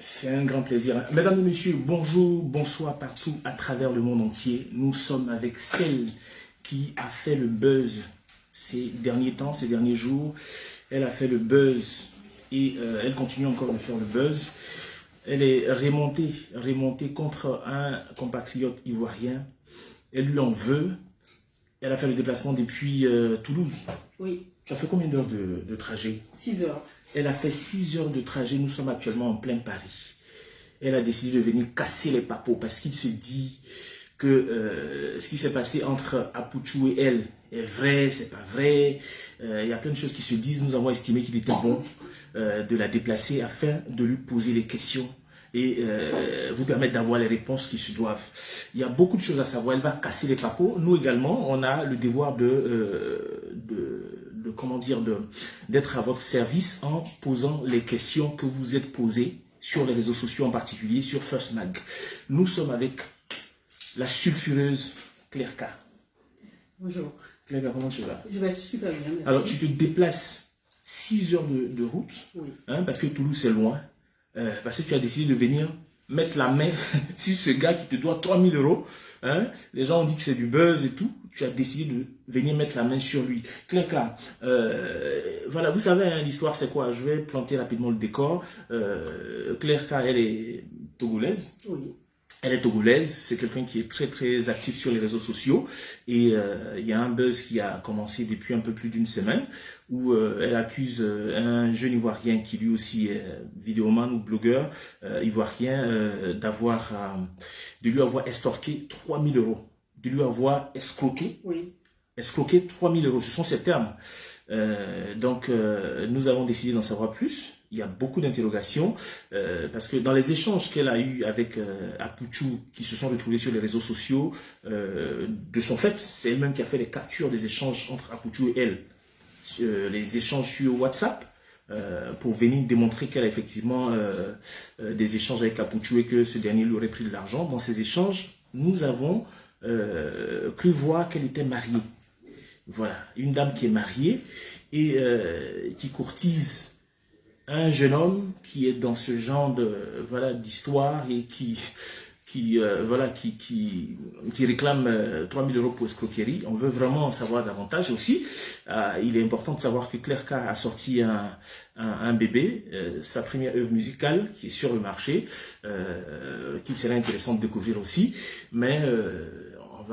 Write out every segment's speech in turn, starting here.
C'est un grand plaisir. Mesdames et messieurs, bonjour, bonsoir partout à travers le monde entier. Nous sommes avec celle qui a fait le buzz ces derniers temps, ces derniers jours. Elle a fait le buzz et elle continue encore de faire le buzz. Elle est remontée contre un compatriote ivoirien. Elle lui en veut. Elle a fait le déplacement depuis Toulouse. Oui. Tu as fait combien d'heures de trajet? 6 heures. Elle a fait 6 heures de trajet. Nous sommes actuellement en plein Paris. Elle a décidé de venir casser les papeaux parce qu'il se dit que ce qui s'est passé entre Apouchou et elle est vrai, c'est pas vrai. Il y a plein de choses qui se disent. Nous avons estimé qu'il était bon de la déplacer afin de lui poser les questions et vous permettre d'avoir les réponses qui se doivent. Il y a beaucoup de choses à savoir. Elle va casser les papeaux. Nous également, on a le devoir d'être à votre service en posant les questions que vous êtes posées sur les réseaux sociaux, en particulier sur First Mag. Nous sommes avec la sulfureuse Claire K. Bonjour. Claire K, comment tu vas? Je vais être super bien, merci. Alors, tu te déplaces 6 heures de route, oui. Parce que Toulouse, c'est loin. Parce que tu as décidé de venir mettre la main sur ce gars qui te doit 3000 €. Les gens ont dit que c'est du buzz et tout. Tu as décidé de venir mettre la main sur lui. Claire K, voilà, vous savez, l'histoire c'est quoi? Je vais planter rapidement le décor. Claire K, elle est togolaise. Oui. Elle est togolaise, c'est quelqu'un qui est très très actif sur les réseaux sociaux et il y a un buzz qui a commencé depuis un peu plus d'une semaine où elle accuse un jeune Ivoirien qui lui aussi est vidéoman ou blogueur ivoirien de lui avoir estorqué 3000 €, de lui avoir escroqué, Oui. escroqué 3000 €, ce sont ces termes. Donc nous avons décidé d'en savoir plus. Il y a beaucoup d'interrogations parce que dans les échanges qu'elle a eus avec Apouchou qui se sont retrouvés sur les réseaux sociaux, de son fait, c'est elle-même qui a fait les captures des échanges entre Apouchou et elle, les échanges sur WhatsApp, pour venir démontrer qu'elle a effectivement des échanges avec Apouchou et que ce dernier lui aurait pris de l'argent. Dans ces échanges, nous avons cru voir qu'elle était mariée. Voilà, une dame qui est mariée et qui courtise un jeune homme qui est dans ce genre de d'histoire et qui réclame 3000 € pour escroquerie. On veut vraiment en savoir davantage aussi. Il est important de savoir que Claire K a sorti un bébé, sa première œuvre musicale qui est sur le marché, qu'il serait intéressant de découvrir aussi. Mais on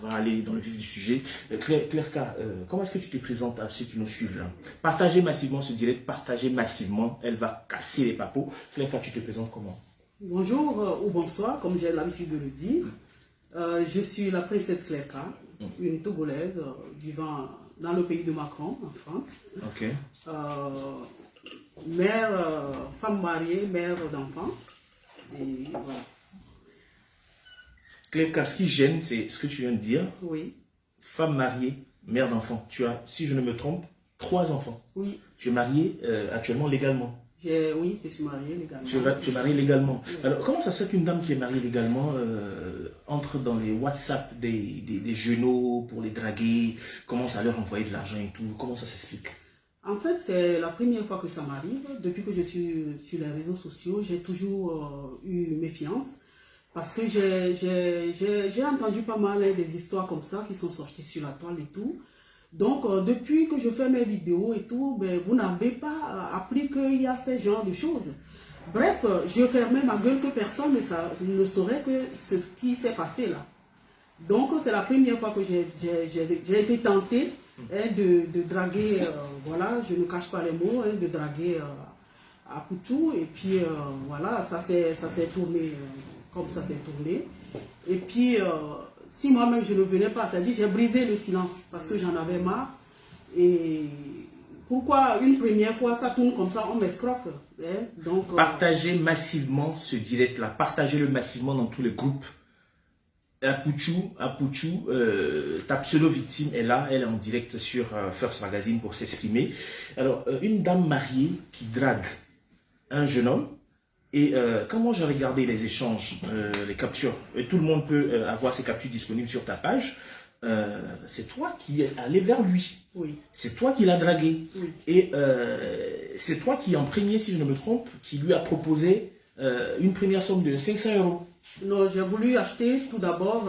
va aller dans le vif du sujet. Claire K, comment est-ce que tu te présentes à ceux qui nous suivent là? Partagez massivement ce direct, partagez massivement. Elle va casser les papeaux. Claire K, tu te présentes comment? Bonjour ou bonsoir, comme j'ai l'habitude de le dire. Je suis la princesse Claire K, une Togolaise vivant dans le pays de Macron, en France. Ok. Mère, femme mariée, mère d'enfants. Et voilà. Claire K, ce qui gêne, c'est ce que tu viens de dire. Oui. Femme mariée, mère d'enfants. Tu as, si je ne me trompe, 3 enfants. Oui. Tu es mariée actuellement légalement. Oui, je suis mariée légalement. Tu es mariée légalement. Oui. Alors, comment ça se fait qu'une dame qui est mariée légalement entre dans les WhatsApp des jeunes pour les draguer, commence à leur envoyer de l'argent et tout? Comment ça s'explique? En fait, c'est la première fois que ça m'arrive. Depuis que je suis sur les réseaux sociaux, j'ai toujours eu méfiance. Parce que j'ai entendu pas mal des histoires comme ça qui sont sorties sur la toile et tout. Donc, depuis que je fais mes vidéos et tout, ben, vous n'avez pas appris qu'il y a ce genre de choses. Bref, je fermais ma gueule que personne ne saurait que ce qui s'est passé là. Donc, c'est la première fois que j'ai été tentée de draguer, voilà, je ne cache pas les mots, de draguer Apouchou. Et puis, voilà, ça s'est tourné comme ça s'est tourné. Et puis, si moi-même je ne venais pas, c'est-à-dire j'ai brisé le silence parce que j'en avais marre. Et pourquoi une première fois ça tourne comme ça, on m'escroque, donc, partagez massivement ce direct-là, partagez-le massivement dans tous les groupes. Apouchou, ta pseudo-victime est là, elle est en direct sur First Magazine pour s'exprimer. Alors, une dame mariée qui drague un jeune homme, et quand moi j'ai regardé les échanges, les captures, et tout le monde peut avoir ces captures disponibles sur ta page, c'est toi qui es allé vers lui. Oui. C'est toi qui l'as dragué. Oui. Et c'est toi qui en premier, si je ne me trompe, qui lui a proposé une première somme de 500 euros. Non, j'ai voulu acheter tout d'abord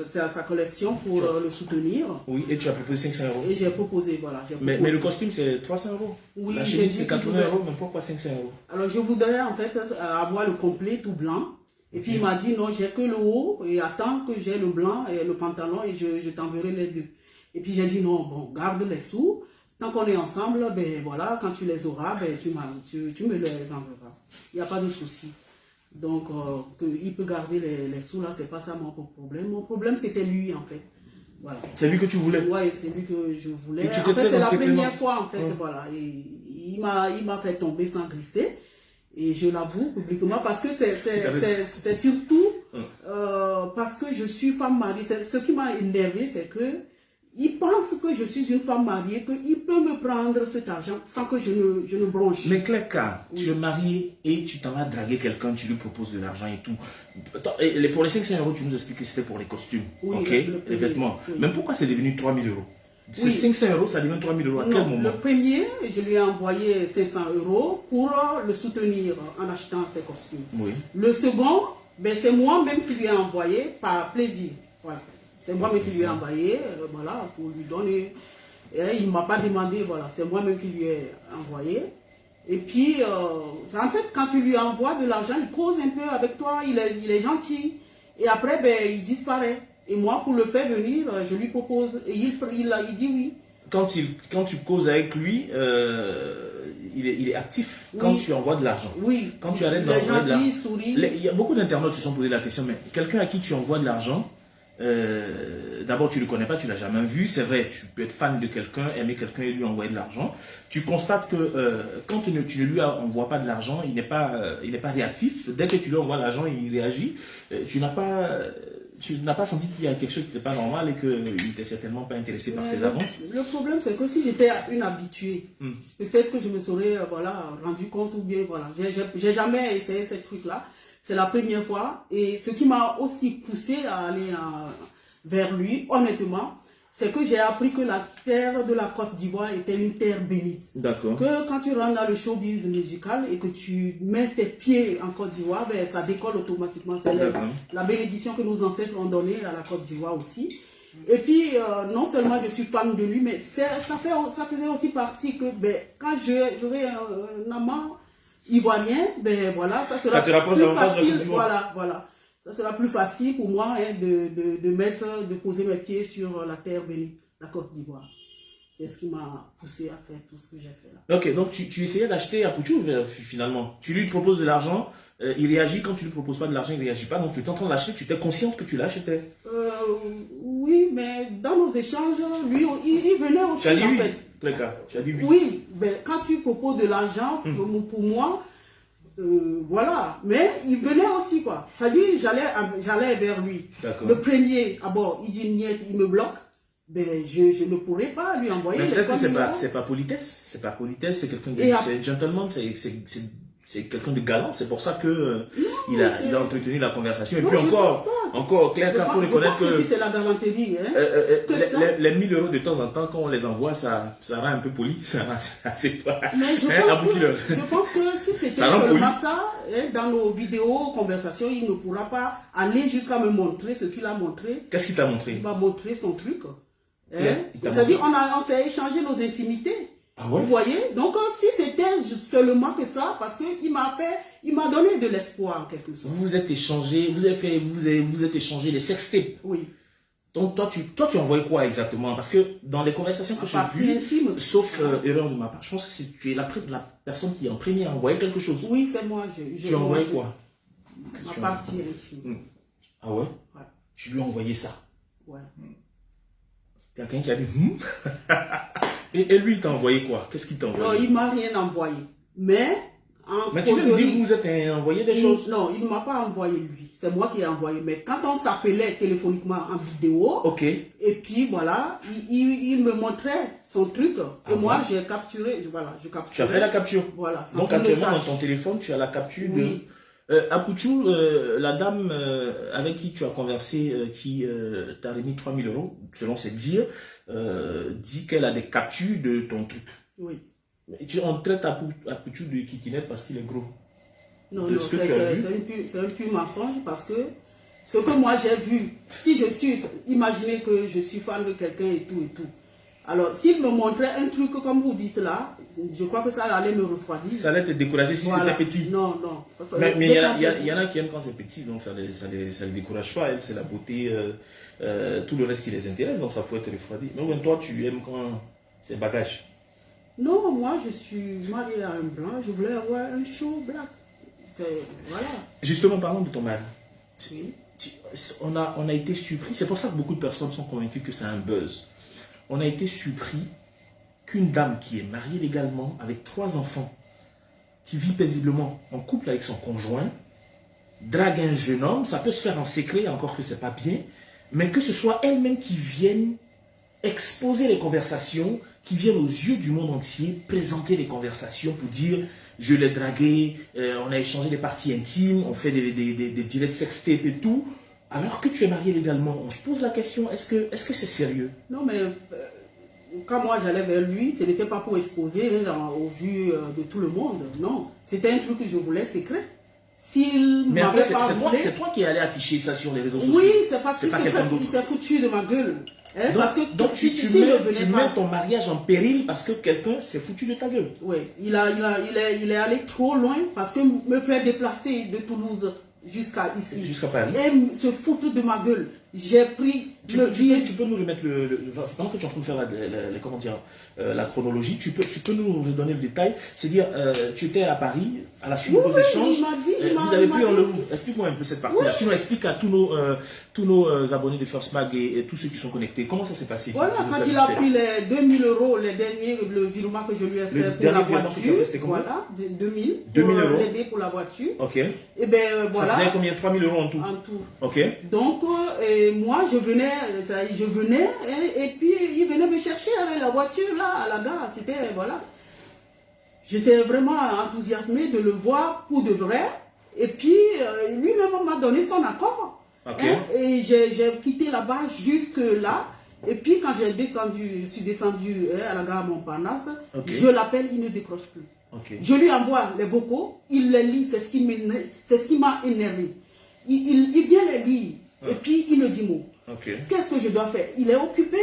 sa collection pour le soutenir. Oui, et tu as proposé 500 euros. Et j'ai proposé, voilà. Mais le costume, c'est 300 euros. Oui, la chemise, c'est 80 euros, mais pourquoi 500 euros? Alors, je voudrais en fait avoir le complet tout blanc. Et puis, il m'a dit, non, j'ai que le haut, et attends que j'ai le blanc et le pantalon, et je t'enverrai les deux. Et puis, j'ai dit, non, bon, garde les sous. Tant qu'on est ensemble, ben voilà, quand tu les auras, ben, tu me les enverras. Il n'y a pas de souci. Donc, il peut garder les sous là, c'est pas ça mon problème. Mon problème, c'était lui, en fait. Voilà. C'est lui que tu voulais? Oui, c'est lui que je voulais. En fait, c'est la première fois, en fait, voilà. Et il m'a fait tomber sans glisser. Et je l'avoue publiquement, parce que c'est surtout parce que je suis femme mariée. Ce qui m'a énervé, c'est que il pense que je suis une femme mariée, qu'il peut me prendre cet argent sans que je ne bronche. Mais Cleka, tu es mariée et tu t'en vas draguer quelqu'un, tu lui proposes de l'argent et tout. Et pour les 500 euros, tu nous expliques que c'était pour les costumes, ok, les vêtements. Oui. Mais pourquoi c'est devenu 3000 euros? C'est 500 euros, ça devient 3000 euros. À quel moment? Le premier, je lui ai envoyé 500 euros pour le soutenir en achetant ses costumes. Oui. Le second, ben, c'est moi-même qui lui ai envoyé par plaisir. Voilà. C'est moi-même qui lui ai envoyé, voilà, pour lui donner. Et il ne m'a pas demandé, voilà, c'est moi-même qui lui ai envoyé. Et puis, en fait, quand tu lui envoies de l'argent, il cause un peu avec toi, il est gentil. Et après, ben, il disparaît. Et moi, pour le faire venir, je lui propose. Et il dit oui. Quand tu causes avec lui, il est actif quand tu envoies de l'argent. Oui. Quand tu arrêtes d'envoyer de l'argent. Il y a beaucoup d'internautes qui se sont posé la question, mais quelqu'un à qui tu envoies de l'argent, d'abord tu ne le connais pas, tu ne l'as jamais vu, c'est vrai, tu peux être fan de quelqu'un, aimer quelqu'un et lui envoyer de l'argent. Tu constates que quand tu ne lui envoies pas de l'argent, il n'est pas réactif. Dès que tu lui envoies l'argent, il réagit. Tu n'as pas senti qu'il y a quelque chose qui n'était pas normal et qu'il n'était certainement pas intéressé par tes avances. Le problème, c'est que si j'étais une habituée, peut-être que je me serais rendu compte ou bien, voilà. J'ai jamais essayé ces trucs-là. C'est la première fois. Et ce qui m'a aussi poussé à aller vers lui, honnêtement, c'est que j'ai appris que la terre de la Côte d'Ivoire était une terre bénite. D'accord. Que quand tu rentres dans le showbiz musical et que tu mets tes pieds en Côte d'Ivoire, ben, ça décolle automatiquement. C'est la bénédiction que nos ancêtres ont donnée à la Côte d'Ivoire aussi. Et puis, non seulement je suis fan de lui, mais ça faisait aussi partie que ben, quand j'aurai un amant ivoirien, ben voilà, ça sera plus facile. Voilà. Ça sera plus facile pour moi de poser mes pieds sur la terre bénie, la Côte d'Ivoire. C'est ce qui m'a poussé à faire tout ce que j'ai fait là. Ok, donc tu essayais d'acheter à Pouchou finalement. Tu lui proposes de l'argent, il réagit. Quand tu lui proposes pas de l'argent, il réagit pas. Donc tu es en train de l'acheter, tu étais consciente que tu l'achetais. Oui, mais dans nos échanges, lui, il venait aussi. Tu as dit en oui, fait. Tu as dit oui. Oui, mais quand tu proposes de l'argent, pour moi, voilà, mais il venait aussi quoi. C'est-à-dire, j'allais vers lui. Le premier, d'abord, il dit niet, il me bloque. Ben, je ne pourrais pas lui envoyer. Mais peut-être que c'est pas politesse. C'est pas politesse, c'est quelqu'un de gentleman, c'est quelqu'un de galant. C'est pour ça que il a entretenu la conversation. Et puis encore, Claire, il faut reconnaître que c'est la galanterie. Les 1000 euros de temps en temps, quand on les envoie, ça rend un peu poli. Ça c'est pas. Mais je pense que si c'était seulement ça, dans nos vidéos, conversations, il ne pourra pas aller jusqu'à me montrer ce qu'il a montré. Qu'est-ce qu'il t'a montré? Il m'a montré son truc. C'est-à-dire, on s'est échangé nos intimités. Ah ouais? Vous voyez? Donc, si c'était seulement que ça, parce qu'il m'a donné de l'espoir, en quelque sorte. Vous vous êtes échangé, vous êtes échangé les sextapes. Oui. Donc, toi, tu envoies quoi exactement? Parce que dans les conversations que j'ai vues, sauf erreur de ma part, je pense que tu es la personne qui en premier a envoyé quelque chose. Oui, c'est moi. Tu as envoyé quoi? Ma partie intime. Ah ouais? Ouais. Tu lui as envoyé ça? Ouais. Quelqu'un qui a dit et lui, il t'a envoyé quoi? Qu'est-ce qu'il t'a envoyé? Non, il ne m'a rien envoyé. Mais tu veux me dire que vous êtes envoyé des choses? Non, il ne m'a pas envoyé lui. C'est moi qui ai envoyé. Mais quand on s'appelait téléphoniquement en vidéo, et puis voilà, il me montrait son truc. Et moi, j'ai capturé. Voilà, je capturais. Tu as fait la capture? Voilà. Donc actuellement, dans ton téléphone, tu as la capture de... À Pouchou, la dame avec qui tu as conversé, qui t'a remis 3000 euros, selon ses dires, dit qu'elle a des captures de ton truc. Oui. On traite à Pouchou de kikinette parce qu'il est gros. Non, de non, ce que tu as vu. c'est un pur mensonge parce que ce que moi j'ai vu, si je suis, imaginez que je suis fan de quelqu'un et tout. Alors, s'il me montrait un truc comme vous dites là, je crois que ça allait me refroidir. Ça allait te décourager si Voilà. c'était petit. Non, non. Mais il y en a qui aiment quand c'est petit, donc ça les décourage pas. C'est la beauté, tout le reste qui les intéresse, donc ça peut être refroidi. Mais même toi, tu aimes quand c'est bagage. Non, moi je suis mariée à un blanc, je voulais avoir un show black. Voilà. Justement, parlons de ton mari. Oui. On a été surpris, c'est pour ça que beaucoup de personnes sont convaincues que c'est un buzz. On a été surpris qu'une dame qui est mariée légalement avec 3 enfants, qui vit paisiblement en couple avec son conjoint, drague un jeune homme, ça peut se faire en secret, encore que c'est pas bien, mais que ce soit elle-même qui vienne exposer les conversations, qui vienne aux yeux du monde entier, présenter les conversations pour dire je l'ai dragué, on a échangé des parties intimes, on fait des directs sextapes et tout, alors que tu es marié légalement. On se pose la question, est-ce que c'est sérieux? Non, mais quand moi j'allais vers lui, ce n'était pas pour exposer au vu de tout le monde. Non, c'était un truc que je voulais secret. S'il m'avait pas voulu... C'est toi qui es allé afficher ça sur les réseaux sociaux. Oui, c'est parce qu'il s'est foutu de ma gueule. Hein, donc tu mets ton mariage en péril parce que quelqu'un s'est foutu de ta gueule. Oui, il est allé trop loin parce que me faire déplacer de Toulouse jusqu'à ici. Jusqu'à Paris. Et se foutre de ma gueule. J'ai pris tu peux nous remettre pendant que tu es en train de faire la chronologie, tu peux nous redonner le détail. C'est-à-dire, tu étais à Paris, à la suite de vos échanges. Vous avez pris en le Louvre. Explique-moi un peu cette partie-là. Sinon, explique à tous nos abonnés de First Mag et tous ceux qui sont connectés, comment ça s'est passé. Voilà, quand il a pris les 2000 €, les derniers, le virement que je lui ai fait pour la voiture. Voilà, 2000 pour l'aider pour la voiture. Ok. Et bien voilà. Ça faisait combien? 3000 € en tout? En tout. Ok. Donc, moi, je venais et puis il venait me chercher avec la voiture là à la gare. C'était, voilà. J'étais vraiment enthousiasmée de le voir pour de vrai. Et puis, lui-même m'a donné son accord. Okay. Hein, et j'ai quitté là-bas jusque là. Et puis, quand je suis descendu à la gare Montparnasse, je l'appelle, il ne décroche plus. Je lui envoie les vocaux, il les lit, c'est ce qui m'a énervé. Il vient les lire, et puis il me dit mot. Qu'est-ce que je dois faire? Il est occupé.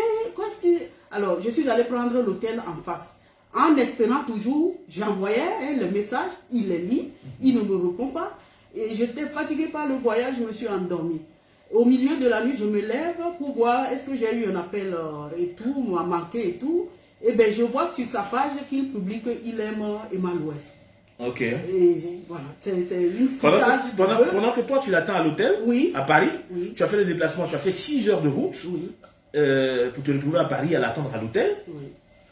Alors, je suis allé prendre l'hôtel en face. En espérant toujours, j'envoyais le message, il les lit, il ne me répond pas. Et j'étais fatiguée par le voyage, je me suis endormie. Au milieu de la nuit, je me lève pour voir est-ce que j'ai eu un appel et tout, m'a manqué et tout. Et bien, je vois sur sa page qu'il publie qu'il aime Emma l'Ouest. Ok. Et voilà, c'est une foutage. Pendant que toi, tu l'attends à l'hôtel, à Paris, tu as fait le déplacement, tu as fait 6 heures de route pour te retrouver à Paris à l'attendre à l'hôtel.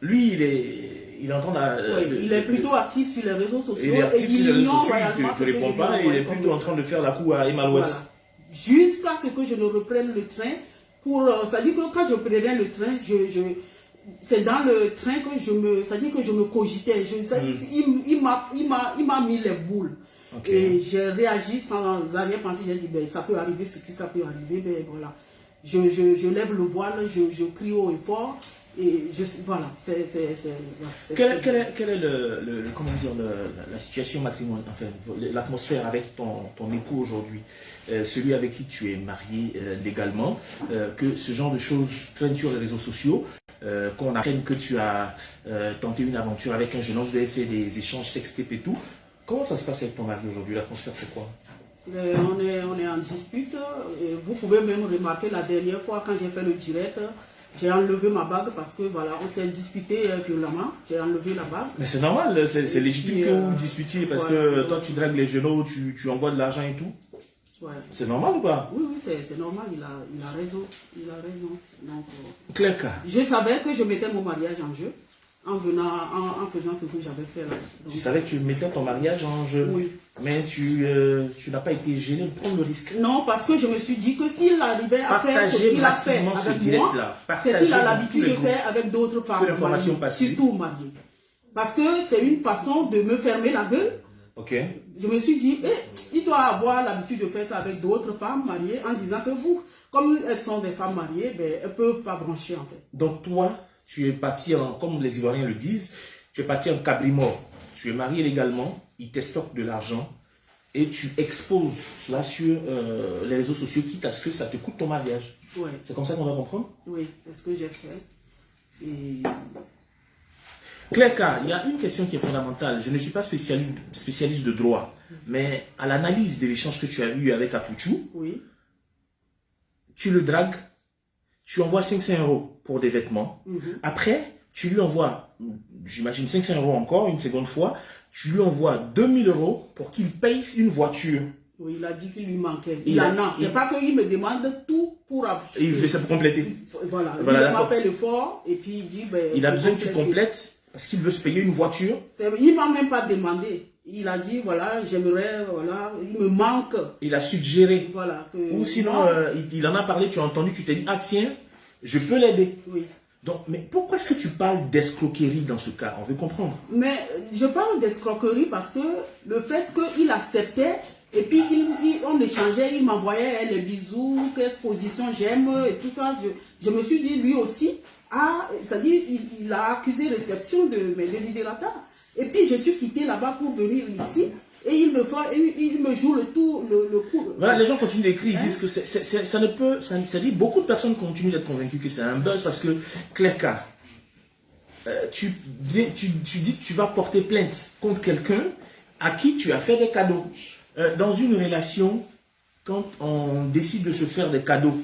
Lui, il est en train de... il est plutôt actif sur les réseaux sociaux. Il est actif sur les réseaux sociaux, il ne te répond pas, et il est plutôt en train de faire la cour à Emma l'Ouest. Voilà. Jusqu'à ce que je ne reprenne le train. C'est-à-dire que quand je prenais le train, c'est dans le train que c'est-à-dire que je me cogitais. Il m'a mis les boules. Et j'ai réagi sans arrière-pensée. J'ai dit, ben, ça peut arriver ce qui ça peut arriver. Ben, voilà. Je lève le voile, je crie haut et fort. Et voilà, quelle est comment dire, la situation matrimoniale, enfin, l'atmosphère avec ton époux aujourd'hui, celui avec qui tu es marié légalement, que ce genre de choses traînent sur les réseaux sociaux, qu'on apprenne que tu as tenté une aventure avec un jeune homme, vous avez fait des échanges sextapes et tout. Comment ça se passe avec ton mari aujourd'hui? L'atmosphère, c'est quoi? On est en dispute. Et vous pouvez même remarquer la dernière fois quand j'ai fait le direct, j'ai enlevé ma bague parce que voilà, on s'est disputé violemment. J'ai enlevé la bague. Mais c'est normal, c'est légitime que vous disputiez parce que toi tu dragues les genoux, tu envoies de l'argent et tout. C'est normal ou pas? Oui, c'est normal, il a raison. Il a raison. Donc, Claire cas. je savais que je mettais mon mariage en jeu en faisant ce que j'avais fait là. Donc, tu savais que tu mettais ton mariage en jeu? Oui. Mais tu n'as pas été gêné de prendre le risque? Non, parce que je me suis dit que s'il arrivait à faire ce qu'il a fait avec moi, c'est qu'il a l'habitude de faire avec d'autres femmes, surtout mariées. Parce que c'est une façon de me fermer la gueule. Je me suis dit, il doit avoir l'habitude de faire ça avec d'autres femmes mariées en disant que comme elles sont des femmes mariées, ben, elles ne peuvent pas brancher en fait. Donc toi, tu es parti comme les Ivoiriens le disent, tu es parti en cabri mort. Tu es marié légalement, il t'estoque de l'argent et tu exposes cela sur les réseaux sociaux, quitte à ce que ça te coûte ton mariage. Ouais. C'est comme ça qu'on va comprendre? Oui, c'est ce que j'ai fait. Et... Claire, il y a une question qui est fondamentale. Je ne suis pas spécialiste de droit, mais à l'analyse de l'échange que tu as eu avec Apuchou, oui. Tu le dragues, tu envoies 500 € pour des vêtements. Après, tu lui envoies, j'imagine 500 € encore, une seconde fois, tu lui envoies 2000 € pour qu'il paye une voiture. Oui, il a dit qu'il lui manquait. Il en a. C'est pas qu'il me demande tout pour acheter. Il fait ça pour compléter. Voilà. Il m'a fait l'effort et puis il dit... Ben, il a besoin que tu complètes parce qu'il veut se payer une voiture. Il m'a même pas demandé. Il a dit, voilà, j'aimerais, voilà, il me manque. Il a suggéré. Voilà. Ou sinon, il en a parlé, tu as entendu, tu t'es dit, ah tiens, je peux l'aider. Oui. Donc, mais pourquoi est-ce que tu parles d'escroquerie dans ce cas? On veut comprendre. Mais je parle d'escroquerie parce que le fait qu'il acceptait, et puis on échangeait, il m'envoyait les bisous, quelle position j'aime, et tout ça. Je me suis dit, lui aussi, c'est-à-dire, il a accusé réception de mes désidératas. Et puis je suis quitté là-bas pour venir ici. Et il me joue le coup. Voilà, les gens continuent d'écrire, ils disent que ça ne peut, ça dit, beaucoup de personnes continuent d'être convaincues que c'est un buzz parce que, Claire, tu dis que tu vas porter plainte contre quelqu'un à qui tu as fait des cadeaux. Dans une relation, quand on décide de se faire des cadeaux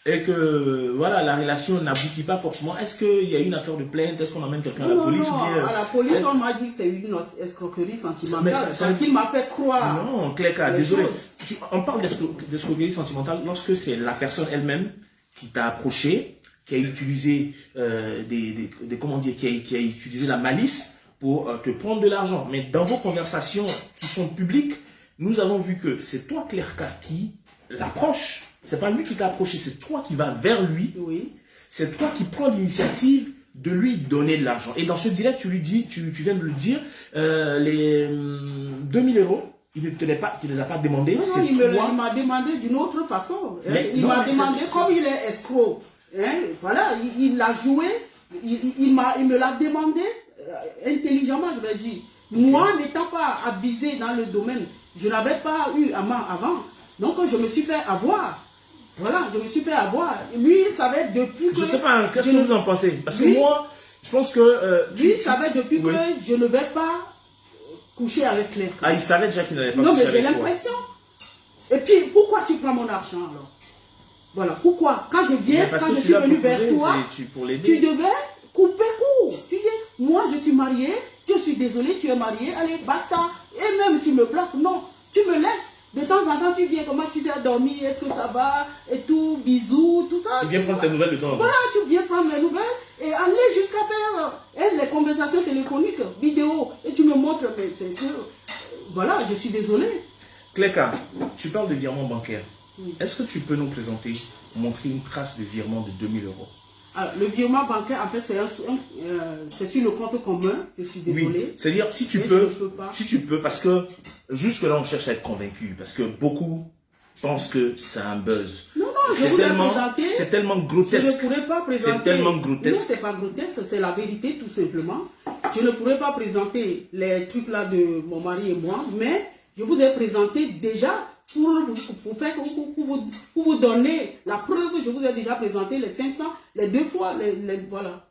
et que voilà, la relation n'aboutit pas forcément, est-ce qu'il y a une affaire de plainte? Est-ce qu'on emmène quelqu'un à la police? Non, à la police, on m'a dit que c'est une escroquerie sentimentale. Parce qu'il m'a fait croire. Non, Claire, désolé. On parle d'escroquerie sentimentale lorsque c'est la personne elle-même qui t'a approché, qui a utilisé qui a utilisé la malice pour te prendre de l'argent. Mais dans vos conversations qui sont publiques, nous avons vu que c'est toi, Claire, qui l'approche. C'est pas lui qui t'a approché, c'est toi qui vas vers lui. Oui. C'est toi qui prends l'initiative de lui donner de l'argent. Et dans ce direct, tu lui dis, tu viens de le dire, les 2000 €, il ne te les a pas demandés. Non, il m'a demandé d'une autre façon. Il m'a demandé, comme il est escroc, voilà, il l'a joué, il me l'a demandé intelligemment, je vais dire. Moi, n'étant pas avisé dans le domaine, je n'avais pas eu amant avant, donc je me suis fait avoir. Voilà, je me suis fait avoir. Lui, il savait depuis que... Je ne sais pas, qu'est-ce que vous en pensez? Parce que moi, je pense que... lui, il savait depuis que je ne vais pas coucher avec Claire. Ah, il savait déjà qu'il n'allait pas coucher avec toi. Non, mais j'ai l'impression. Et puis, pourquoi tu prends mon argent alors? Voilà, pourquoi? Quand je viens, quand je suis venu vers toi, tu devais couper court. Tu dis, moi, je suis mariée, je suis désolée, tu es mariée, allez, basta. Et même, tu me bloques. Non, tu me laisses. De temps en temps, tu viens, comment tu t'es dormi, est-ce que ça va, et tout, bisous, tout ça. Tu viens prendre tes nouvelles de temps en temps. Voilà, tu viens prendre mes nouvelles et aller jusqu'à faire les conversations téléphoniques, vidéo, et tu me montres, mais c'est que, voilà, je suis désolée. Claire, tu parles de virement bancaire. Oui. Est-ce que tu peux nous présenter, montrer une trace de virement de 2000 €? Alors, le virement bancaire, en fait, c'est sur le compte commun, je suis désolée. Oui, c'est-à-dire, si tu peux, parce que jusque-là, on cherche à être convaincu, parce que beaucoup pensent que c'est un buzz. Non, je voulais présenter. C'est tellement grotesque. Je ne pourrais pas présenter. C'est tellement grotesque. Non, c'est pas grotesque, c'est la vérité, tout simplement. Je ne pourrais pas présenter les trucs là de mon mari et moi, mais je vous ai présenté déjà pour vous donner la preuve. Je vous ai déjà présenté les 500, les 2 fois, voilà.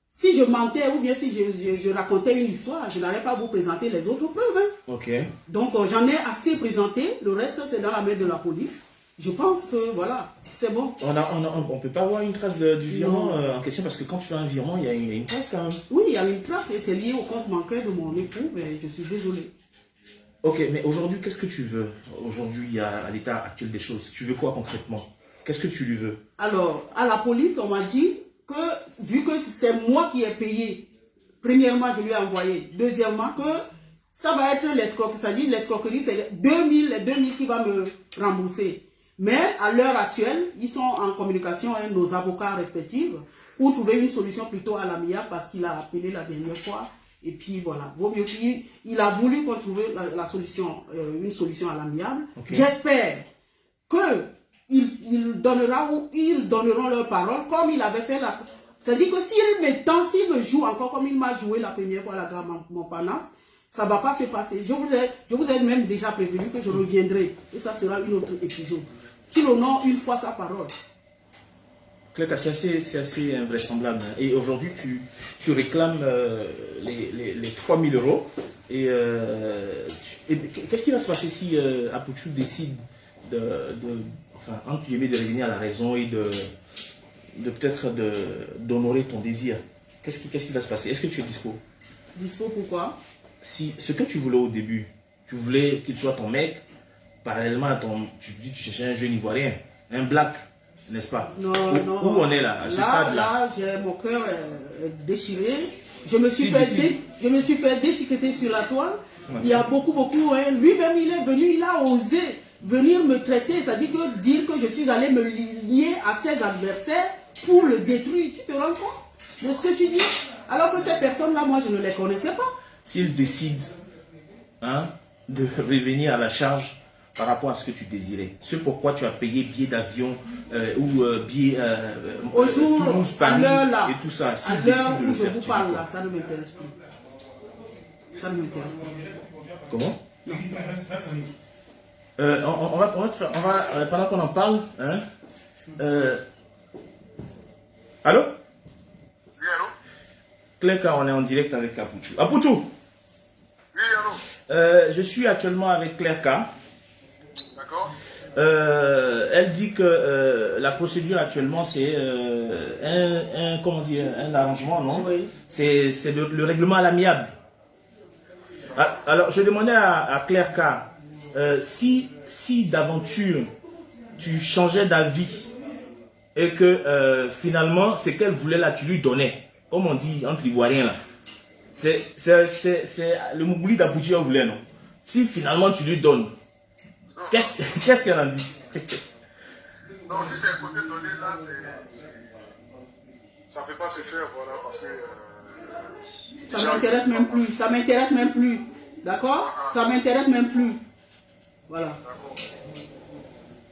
Si je mentais ou bien si je racontais une histoire, je n'allais pas vous présenter les autres preuves. Hein. Ok. Donc j'en ai assez présenté, le reste c'est dans la main de la police. Je pense que voilà, c'est bon. On ne peut pas avoir une trace du virement en question parce que quand tu fais un virement, il y a une trace quand même. Oui, il y a une trace et c'est lié au compte bancaire de mon époux, mais je suis désolée. Ok, mais aujourd'hui, qu'est-ce que tu veux? Aujourd'hui, à l'état actuel des choses, tu veux quoi concrètement? Qu'est-ce que tu lui veux? Alors, à la police, on m'a dit que, vu que c'est moi qui ai payé, premièrement, je lui ai envoyé. Deuxièmement, que ça va être l'escroquerie. Ça dit l'escroquerie, c'est 2000 qui va me rembourser. Mais à l'heure actuelle, ils sont en communication avec nos avocats respectifs pour trouver une solution plutôt à l'amiable parce qu'il a appelé la dernière fois. Et puis voilà, vaut mieux qu'il a voulu qu'on trouve la solution, une solution à l'amiable. Okay. J'espère qu'ils donneront leur parole comme il avait fait c'est-à-dire que s'il me joue encore comme il m'a joué la première fois à la gare Montparnasse, Ça ne va pas se passer. Je vous ai même déjà prévenu que je reviendrai. Et ça sera une autre épisode. Qu'il honore une fois sa parole. Claire, c'est assez invraisemblable. Et aujourd'hui, tu réclames les 3 000 euros. Et qu'est-ce qui va se passer si Apouchou décide enfin, entre guillemets, de revenir à la raison et peut-être d'honorer ton désir? Qu'est-ce qui va se passer? Est-ce que tu es dispo? Dispo pourquoi? Si ce que tu voulais au début, tu voulais qu'il soit ton mec, parallèlement à tu dis que tu cherchais un jeune ivoirien, un black, n'est-ce pas? Non, non. Où on est là, à ce stade-là? Là, j'ai mon cœur déchiré. Je me suis fait déchiqueter sur la toile. Ouais. Il y a beaucoup, hein. Lui-même, il est venu, il a osé venir me traiter, c'est-à-dire dire que je suis allé me lier à ses adversaires pour le détruire. Tu te rends compte de ce que tu dis? Alors que ces personnes-là, moi, je ne les connaissais pas. S'il décide de revenir à la charge par rapport à ce que tu désirais, ce pourquoi tu as payé billet d'avion ou billet au jour, Toulouse, Paris, là, et tout ça, à l'heure où je vous parle là, ça ne m'intéresse plus. Ça ne m'intéresse plus. Comment? Non. On va pendant qu'on en parle, hein, allô? Oui, allô? Claire, on est en direct avec Apouchou. Apouchou! Oui, allô? Je suis actuellement avec Claire K. D'accord. Elle dit que la procédure actuellement c'est comment dire, un arrangement, non? Oui. C'est le règlement à l'amiable. Alors je demandais à Claire K, si d'aventure tu changeais d'avis et que finalement ce qu'elle voulait là tu lui donnais, comme on dit entre Ivoiriens là, c'est le Mougouli d'Apouchou voulait, non? Si finalement tu lui donnes, qu'est-ce qu'elle en dit? Non, si c'est un côté donné là, ça ne peut pas se faire, voilà, parce que... ça m'intéresse même plus, ça m'intéresse même plus, d'accord? Ça m'intéresse même plus, voilà. D'accord.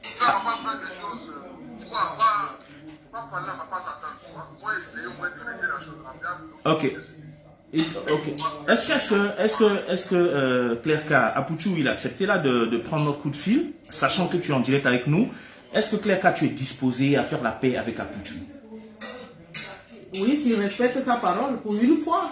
Ça, on va faire des choses, pas parler, on va pas s'attendre, tu vois. Moi, essayer au moins de régler la chose en bien. Ok. Est-ce que Claire K, Apouchou, il a accepté là de prendre notre coup de fil, sachant que tu es en direct avec nous? Est-ce que Claire K, tu es disposé à faire la paix avec Apouchou? Oui, s'il respecte sa parole pour une fois.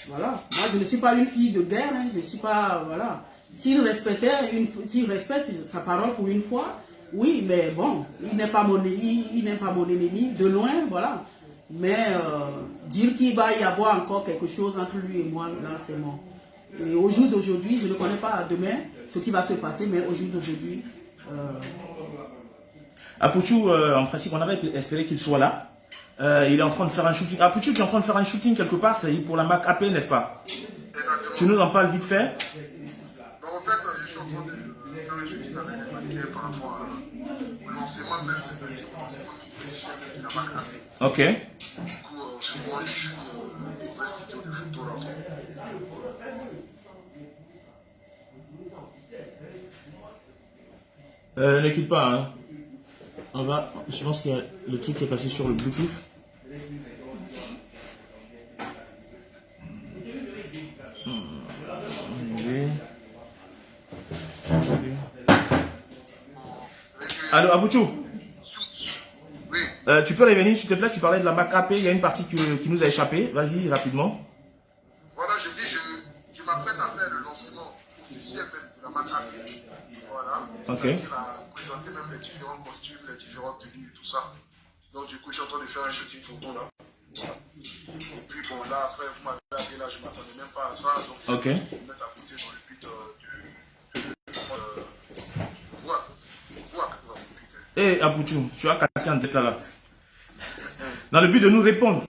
Voilà. Moi, je ne suis pas une fille de guerre, hein. Je ne suis pas, voilà. S'il respecte sa parole pour une fois, oui, mais bon, il n'est pas mon ennemi, de loin, voilà. Mais dire qu'il va y avoir encore quelque chose entre lui et moi, là, c'est mort. Et au jour d'aujourd'hui, je ne connais pas demain ce qui va se passer, mais au jour d'aujourd'hui... Apouchou, en principe, on avait espéré qu'il soit là. Il est en train de faire un shooting. Apouchou, tu es en train de faire un shooting quelque part, c'est pour la Mac AP, n'est-ce pas? Exactement. Tu nous en parles vite fait? Donc, en fait, je suis en train de faire un shooting avec les banquiers par rapport au lancement même, c'est-à-dire au lancement de la Mac AP. Ok. Du coup, sur moi, je joue aux instituts de photos là. Ne quitte pas, hein. Je pense que le truc est passé sur le Bluetooth. Allô, Apouchou? Oui. Tu peux revenir, s'il te plaît, tu parlais de la Mac AP, il y a une partie qui nous a échappé. Vas-y, rapidement. Voilà, je dis, je m'apprête à faire le lancement officiel de la Mac AP. Voilà. C'est-à-dire à présenter même les différents costumes, les différentes tenues et tout ça. Donc du coup, je suis en train de faire un shooting photo là. Voilà. Et puis bon, là, après, vous m'avez appelé là, je ne m'attendais même pas à ça. Donc je vais me mettre à côté dans le but de voir. Hé, Apouchou, tu as cassé en tête là. Dans le but de nous répondre.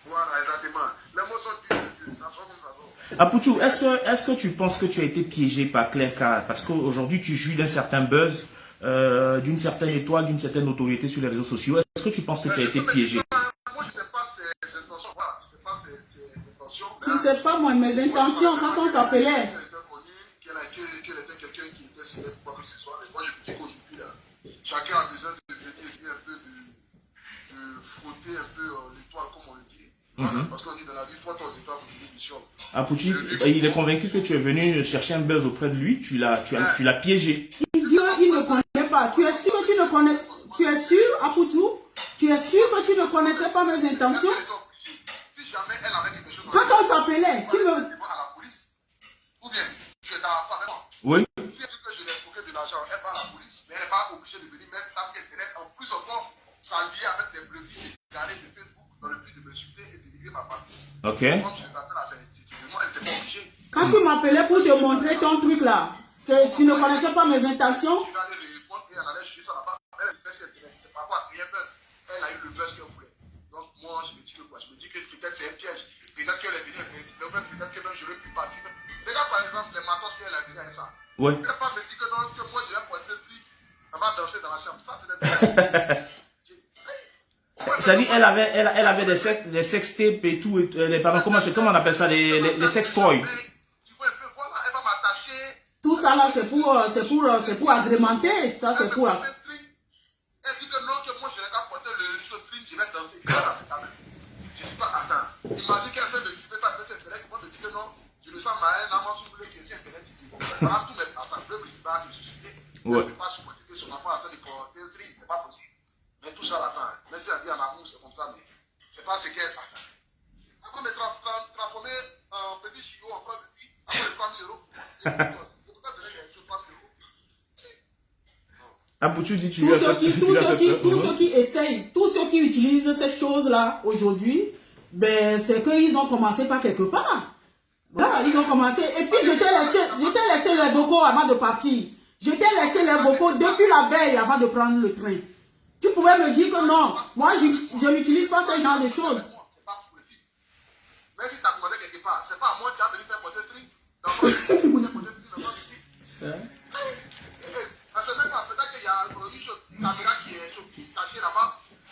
Voilà, exactement. Les mots sont durs, ça sort comme ça. Apouchou, est-ce que tu penses que tu as été piégé par Claire K? Parce qu'aujourd'hui, tu jouis d'un certain buzz, d'une certaine étoile, d'une certaine notoriété sur les réseaux sociaux. Est-ce que tu penses que tu as été piégé? Moi, je ne sais pas ses intentions. Voilà, je ne sais pas ses intentions. Je ne sais pas, moi, mes intentions, quand on s'appelait. Qu'elle était quelqu'un qui était célèbre, quoi que ce soit. Mais moi, je me dis qu'aujourd'hui, là, chacun a besoin de venir essayer un peu de frotter un peu l'étoile, comme on le dit. Voilà, parce qu'on dit dans la vie, faut aux étoiles pour une mission. Apouchi, il est convaincu que tu es venu chercher un buzz auprès de lui, tu l'as piégé. Dieu, il ne connaît pas. Tu es sûr que tu ne connais... Tu es sûr, Apouchou? Tu es sûr que tu ne connaissais pas mes intentions? Si jamais elle avait quelque chose... Quand on s'appelait, tu me... à la police, ou bien tu es dans la femme avec moi. Oui. Si elle dit que je l'ai escroqué de l'argent, elle va à la police, mais elle n'est pas obligée de venir mettre ça ce qu'elle connaît. En plus encore, ça lié avec des brebis carrés de Facebook dans le but de m'insulter et dénigrer ma famille. Ok. Quand je les appelle à faire effectivement, elle n'était pas obligée. Quand tu m'appelais pour te montrer ton truc là, tu ne connaissais pas mes intentions? Je vais aller les répondre et elle allait juger ça là-bas. Elle a dit que c'est pas quoi, rien buzz. Elle a eu le buzz qu'elle voulait. Donc moi, je me dis que quoi? Je me dis que peut-être c'est un piège. Peut-être qu'elle est venue, peut-être que même j'aurais pu partir. Regarde par exemple les matos qu'elle a venus avec ça. Ouais. Elle pas me dit que non, que moi je vais porter le truc. Elle va danser dans la chambre. Ça, c'est des pièges. Ça dit, elle avait des sextapes et tout, pardon, comment on appelle ça, les sextoys. Tu vois un peu, voilà, elle va m'attacher. Tout ça là, c'est pour agrémenter. Ça, c'est pour... Elle dit que non, que moi je n'ai qu'à porter le string, je vais danser. Je ne suis pas atteint. Imagine qu'elle fait de filmer ça, peut-être internet, moi me dit que non, je le sens mal, un amant sur le qui est sur internet ici. Voilà, tous mes attends, je ne pas se susciter. Je ne peux pas supporter que son enfant attend de porter un string, c'est pas possible. Mais tout ça, attends, même si elle dit en amour, c'est comme ça, mais c'est pas ce qu'elle attend. Après me transformer en petit chiot en France ici, après les 3 000 euros, je peux pas donner les 3 000 euros. Apouchou dit tu Tous ceux qui essayent, tous ceux qui utilisent ces choses-là aujourd'hui, ben, c'est qu'ils ont commencé par quelque part. Voilà, ils ont commencé. Et puis, je t'ai laissé les vocaux avant de partir. Je t'ai laissé les vocaux depuis la veille avant de prendre le train. Tu pouvais me dire que non, moi, je n'utilise pas ce genre de choses. C'est pas possible. Même si tu as commandé quelque part, c'est pas à moi qui a venu faire porter string. Dans mon peut-être qu'il y a une caméra qui est cachée là-bas.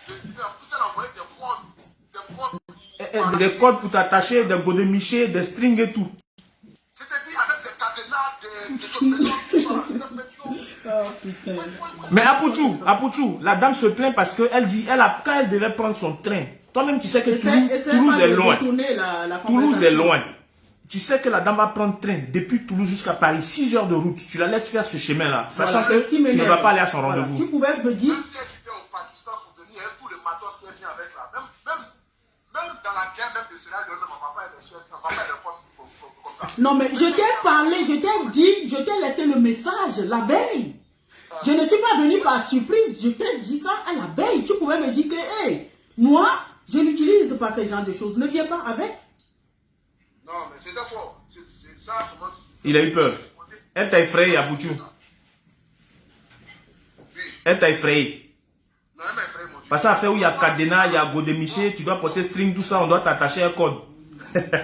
En plus, elle a envoyé des codes. Des codes pour t'attacher, des godemichés, des strings et tout. Je te dis, avec des cadenas, des choses. Mais Apouchou, la dame se plaint parce qu'elle dit, quand elle devait prendre son train, toi-même tu sais que Toulouse est loin. Toulouse est loin. Tu sais que la dame va prendre train depuis Toulouse jusqu'à Paris, 6 heures de route. Tu la laisses faire ce chemin-là, sachant que tu ne vas pas aller à son rendez-vous. Tu pouvais me dire... Même si elle quittait au Pakistan pour venir, tout le matos qui vient avec là, même dans la guerre, même de cela, même mon papa est des chefs, mon papa est des pommes comme ça. Non mais je t'ai parlé, je t'ai dit, je t'ai laissé le message la veille. Je ne suis pas venu par surprise, je t'ai dit ça à la veille. Tu pouvais me dire que, hey, moi, je n'utilise pas ce genre de choses, ne viens pas avec. Non, mais c'est d'accord. C'est ça, il a eu peur. Elle t'a effrayé, Apouchou. Oui. Elle t'a effrayé. Non, elle m'a effrayé, mon Dieu. Parce qu'à fait où il y a Cadena, il y a Godemiché, tu dois porter string, tout ça, on doit t'attacher un code. Toi-même, tu es à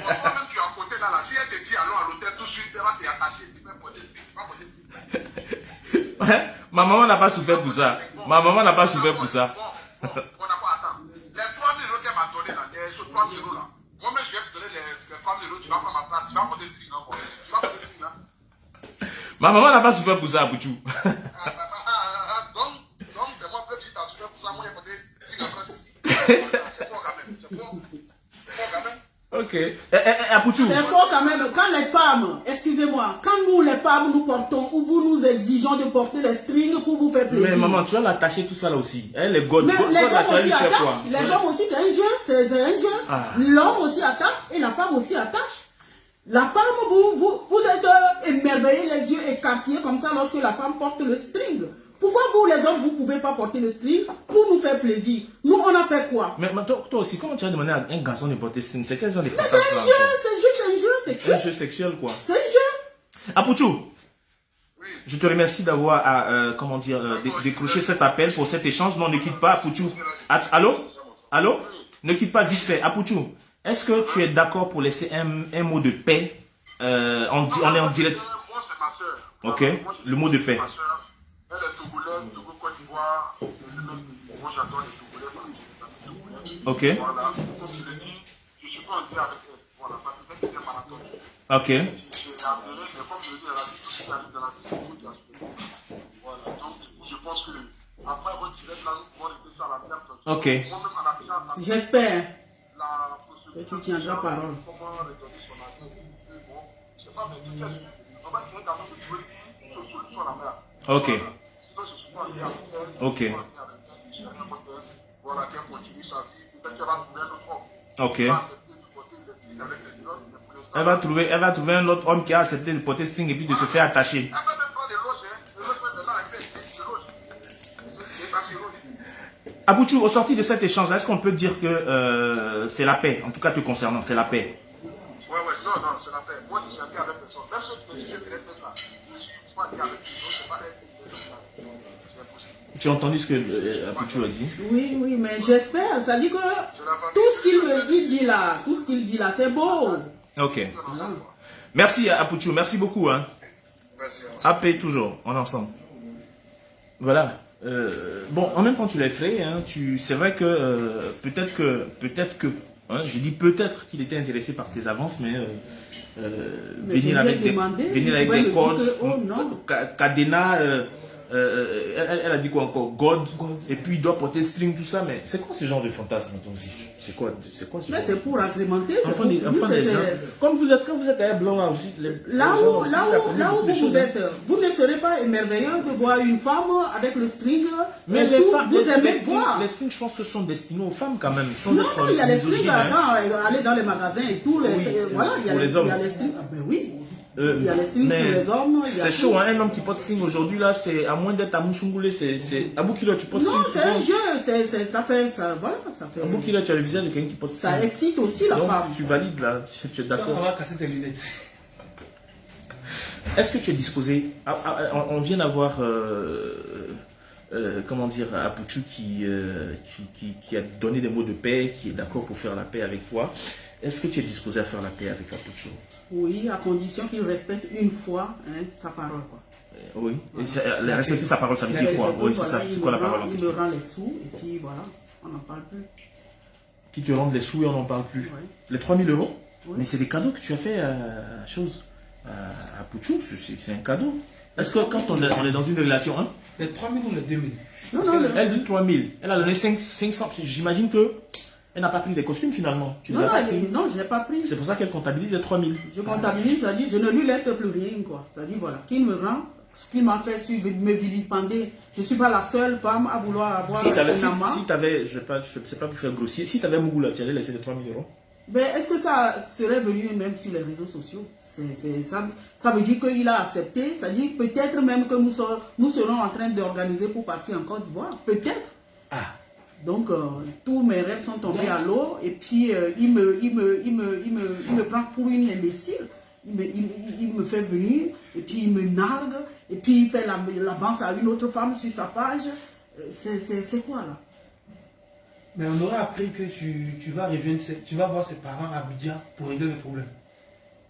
côté là, si elle te dit allons à l'hôtel tout de suite, elle va t'attacher, tu peux porter string, tu vas porter string. Ma maman n'a pas souffert pour ça. Ma maman n'a pas souffert pour ça. Bon, d'accord, attends. Les 3 000 euros qu'elle m'a donné là, les 3 000 euros là, moi-même je vais te donner les 3 000 euros, tu vas prendre ma place, tu vas porter string encore. Tu vas porter string là. Ma maman n'a pas souffert pour ça, Apouchou. Donc, c'est moi qui t'as souffert pour ça, moi j'ai porté string en France ici. C'est fort quand même, c'est fort. C'est fort quand même. Ok. Apouchou. C'est fort quand même. Quand les femmes, excusez-moi, quand nous les femmes nous portons ou vous nous exigeons de porter les strings pour vous faire plaisir. Mais maman, tu vas l'attacher tout ça là aussi. Elle est god. Mais les hommes aussi quoi? attachent. Les hommes aussi, c'est un jeu. C'est un jeu. Ah. L'homme aussi attache et la femme aussi attache. La femme, vous êtes émerveillés, les yeux écarquillés comme ça lorsque la femme porte le string. Pourquoi vous, les hommes, vous ne pouvez pas porter le string pour nous faire plaisir? Nous, on a fait quoi? Mais toi aussi, comment tu as demandé à un garçon de porter string? C'est quel genre de Mais c'est un jeu, c'est un jeu sexuel. Un jeu sexuel, quoi. C'est un jeu. Apouchou, Oui. je te remercie d'avoir, décroché cet appel pour cet échange. Non, ne quitte pas, Apouchou. Allô? Allô? Ne quitte pas vite fait. Apouchou, est-ce que tu es d'accord pour laisser un mot de paix? On est en direct. Moi, c'est ma soeur. Ok, le mot de paix. Ma soeur, elle est togolaise, Togo, Côte d'Ivoire. C'est le même pays. Moi, j'adore les Togolais parce que j'ai des amis togolais. Ok. Voilà. Comme je l'ai dit, je suis pas en lien avec elle. Voilà, ça peut être qu'elle est marathon. Ok. J'ai adoré, mais comme je l'ai dit, elle a dit tout ce qui arrive dans la vie, c'est tout qui a suivi. Voilà. Donc, je pense que après votre direct, là, nous pouvons régler ça à la perte. Ok. Moi-même, en appliquant J'espère la procédure, que tu tiendras parole. comment redonner son avis. pas, mais tu sais, on va essayer quand même de trouver une solution à la mer. Ok. Sinon, je suis pas lié avec elle. Ok. Voilà, qu'elle continue sa vie. Peut-être qu'elle va trouver un autre homme. Ok. Elle va accepter Elle va trouver un autre homme qui a accepté de porter string et puis de se faire attacher. Elle va même prendre des loges, hein. Le loge de là, elle fait des loges. C'est pas si loge. Abouchou, au sorti de cet échange, est-ce qu'on peut dire que c'est la paix, en tout cas te concernant, c'est la paix? Ouais, non, c'est la paix. Moi, je suis en avec personne. Même ceux qui me disent que les là, je suis pas en avec eux, c'est pas elle qui me dit. C'est impossible. Tu as entendu ce que Abouchou a dit? Oui, oui, mais j'espère. Ça dit que tout ce qu'il dit là, c'est beau. Ok. Merci Abouchou, merci beaucoup. Hein. Merci. AP toujours, on est ensemble. Voilà. Bon, en même temps, tu l'as effrayé. Hein, c'est vrai que peut-être que hein, je dis peut-être qu'il était intéressé par tes avances, mais venir avec des codes, Cadena, elle a dit quoi encore? God, et puis il doit porter string, tout ça, mais c'est quoi ce genre de fantasme aussi? C'est quoi ce mais genre c'est pour agrémenter. Enfin, les gens, comme vous êtes, quand vous êtes à blanc là aussi, là où vous êtes, vous ne serez pas émerveillé de voir une femme avec le string. Mais les femmes, vous aimez voir. Les strings, je pense que sont destinés aux femmes quand même. Sans Non, être il y a les strings, hein. aller dans les magasins et tout. Voilà, il y a les strings. Ah ben oui. Il y a les strings pour les hommes. C'est chaud, hein, un homme qui porte string aujourd'hui, là, c'est à moins d'être à Moussougoulé, c'est à Boukilo, tu portes string. Non, c'est un jeu, ça fait. À Boukilo, tu as le visage de quelqu'un qui porte string. Ça excite aussi la donc, femme. Tu valides là, tu es d'accord. On va casser tes lunettes. Est-ce que tu es disposé on vient d'avoir, comment dire, Abouchou qui a donné des mots de paix, qui est d'accord pour faire la paix avec toi. Est-ce que tu es disposé à faire la paix avec Abouchou? Oui, à condition qu'il respecte une fois sa parole. Quoi. Oui, et respecter sa parole, ça veut dire quoi? Oui, c'est quoi la parole en question? Il me rend les sous et puis voilà, on n'en parle plus. Qui te rendent les sous et on n'en parle plus. Oui. Les 3000 €? Oui. Mais c'est des cadeaux que tu as fait à Pouchou, c'est un cadeau. Est-ce que quand on est dans une relation, hein? Les 3000 ou les 2000? Non, elle dit 3000. Elle a donné 500. J'imagine que elle n'a pas pris des costumes finalement. Non, je n'ai pas pris. C'est pour ça qu'elle comptabilise les 3000. Je comptabilise, ça dit, je ne lui laisse plus rien, quoi. Ça dit, voilà, qu'il me rend ce qu'il m'a fait suivre, me vilipender. Je ne suis pas la seule femme à vouloir avoir si tu avais, je ne sais pas pour faire grossier, si tu avais Mougoula, tu allais laisser les 3000 €? Mais est-ce que ça serait venu même sur les réseaux sociaux? Ça veut dire qu'il a accepté. Ça dit peut-être même que nous serons en train d'organiser pour partir en Côte d'Ivoire. Peut-être. Ah. Donc, tous mes rêves sont tombés à l'eau. Et puis, il me prend pour une imbécile. Il me fait venir. Et puis, il me nargue. Et puis, il fait l'avance à une autre femme sur sa page. C'est quoi, là? Mais on aurait appris que tu vas rejoindre, tu vas voir ses parents à Abidjan pour régler le problème.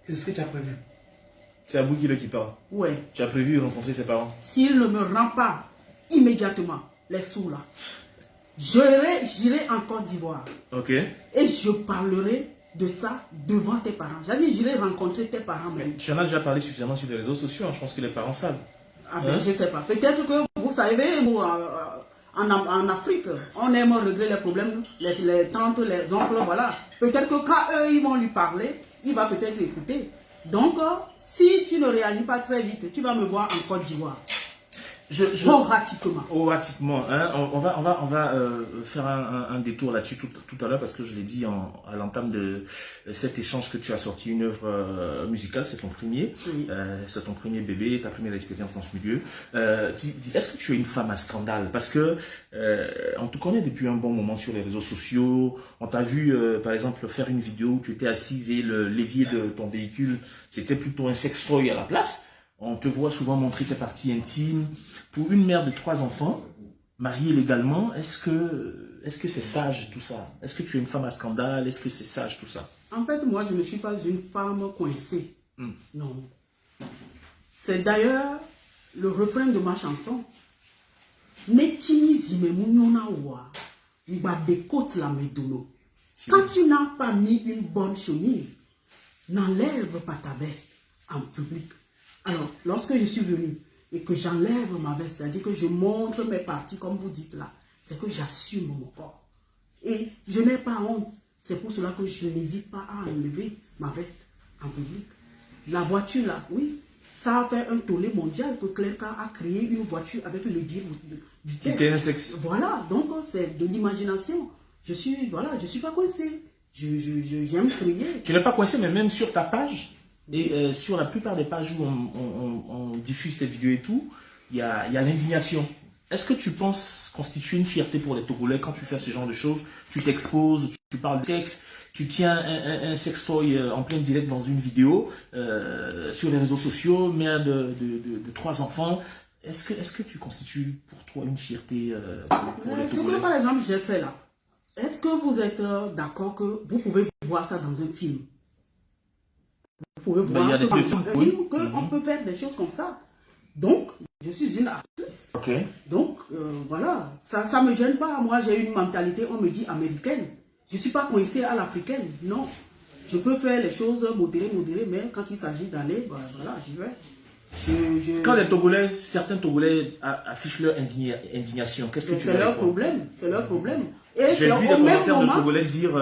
C'est ce que tu as prévu. C'est Abou qui parle. Ouais. Tu as prévu rencontrer ses parents? S'il ne me rend pas immédiatement les sous là, j'irai en Côte d'Ivoire. Ok. Et je parlerai de ça devant tes parents. J'ai dit, j'irai rencontrer tes parents même. Tu en as déjà parlé suffisamment sur les réseaux sociaux, hein. Je pense que les parents savent. Ah ben, je ne sais pas. Peut-être que vous savez, moi, en Afrique, on aime régler les problèmes, les tantes, les oncles, voilà. Peut-être que quand eux, ils vont lui parler, il va peut-être écouter. Donc, si tu ne réagis pas très vite, tu vas me voir en Côte d'Ivoire. Pratiquement. Hein, on va faire un détour là-dessus tout à l'heure parce que je l'ai dit à l'entame de cet échange que tu as sorti une œuvre musicale, c'est ton premier, oui. C'est ton premier bébé, ta première expérience dans ce milieu. Est-ce que tu es une femme à scandale? Parce que on te connaît depuis un bon moment sur les réseaux sociaux. On t'a vu par exemple faire une vidéo où tu étais assise et le levier de ton véhicule c'était plutôt un sextoy à la place. On te voit souvent montrer tes parties intimes. Pour une mère de 3 enfants, mariée légalement, est-ce que c'est sage tout ça? Est-ce que tu es une femme à scandale? Est-ce que c'est sage tout ça? En fait, moi, je ne suis pas une femme coincée. Non. C'est d'ailleurs le refrain de ma chanson. Quand tu n'as pas mis une bonne chemise, n'enlève pas ta veste en public. Alors, lorsque je suis venue et que j'enlève ma veste, c'est-à-dire que je montre mes parties, comme vous dites là, c'est que j'assume mon corps. Et je n'ai pas honte. C'est pour cela que je n'hésite pas à enlever ma veste en public. La voiture là, oui. Ça a fait un tollé mondial que Clerca a créé une voiture avec les levier de vitesse. Voilà, donc c'est de l'imagination. Je suis pas coincé. J'aime créer. Tu n'es pas coincé, mais même sur ta page, et sur la plupart des pages où on diffuse tes vidéos et tout, il y a l'indignation. Est-ce que tu penses constituer une fierté pour les Togolais quand tu fais ce genre de choses? Tu t'exposes, tu parles de sexe, tu tiens un sextoy en plein direct dans une vidéo sur les réseaux sociaux, mère de 3 enfants. Est-ce que tu constitues pour toi une fierté pour les Togolais? Ce que par exemple j'ai fait là, est-ce que vous êtes d'accord que vous pouvez voir ça dans un film? Vous pouvez voir dans un film qu'on peut faire des choses comme ça. Donc, je suis une artiste. Okay. Donc, voilà, ça ne me gêne pas. Moi, j'ai une mentalité, on me dit américaine. Je ne suis pas coincée à l'africaine, non. Je peux faire les choses modérées, mais quand il s'agit d'aller, ben, voilà, j'y vais. Quand les Togolais, certains Togolais affichent leur indignation, qu'est-ce que tu C'est leur problème, c'est leur problème. Et j'ai vu des commentaires de Togolais dire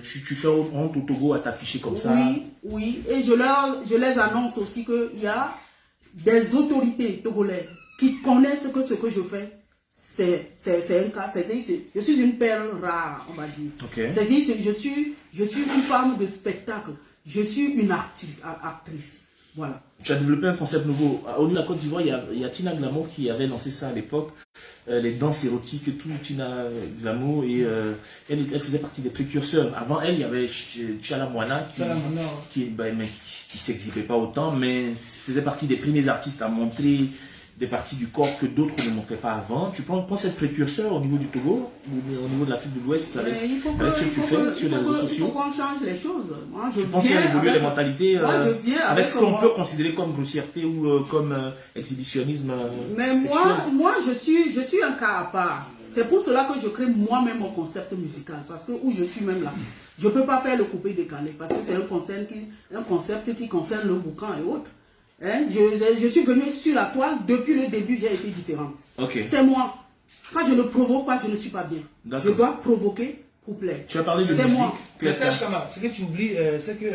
tu fais honte au Togo à t'afficher comme ça. Oui, et je les annonce aussi qu'il y a des autorités togolaises qui connaissent que ce que je fais, c'est un cas. Je suis une perle rare, on va dire. Okay. C'est-à-dire que je suis une femme de spectacle. Je suis une actrice. Voilà. Tu as développé un concept nouveau. Au niveau de la Côte d'Ivoire, il y a Tina Glamour qui avait lancé ça à l'époque, les danses érotiques et tout, Tina Glamour, et elle faisait partie des précurseurs. Avant elle, il y avait Tchala Moana qui s'exhibait pas autant, mais faisait partie des premiers artistes à montrer des parties du corps que d'autres ne montraient pas avant. Tu penses être précurseur au niveau du Togo, au niveau de l'Afrique de l'Ouest, avec ce que tu fais sur les réseaux sociaux? Il faut qu'on change les choses. Moi, tu penses qu'il y a évolué les mentalités avec ce qu'on peut considérer comme grossièreté ou comme exhibitionnisme? Mais moi je suis un cas à part. C'est pour cela que je crée moi-même mon concept musical. Parce que où je suis même là, je ne peux pas faire le coupé-décalé. Parce que c'est un concept qui concerne le boucan et autres. Hein? Je suis venue sur la toile, depuis le début, j'ai été différente. Okay. C'est moi. Quand je ne provoque pas, je ne suis pas bien. Je dois provoquer pour plaire. Tu as parlé de musique. C'est moi. Mais sache, Kama, ce que tu oublies, c'est que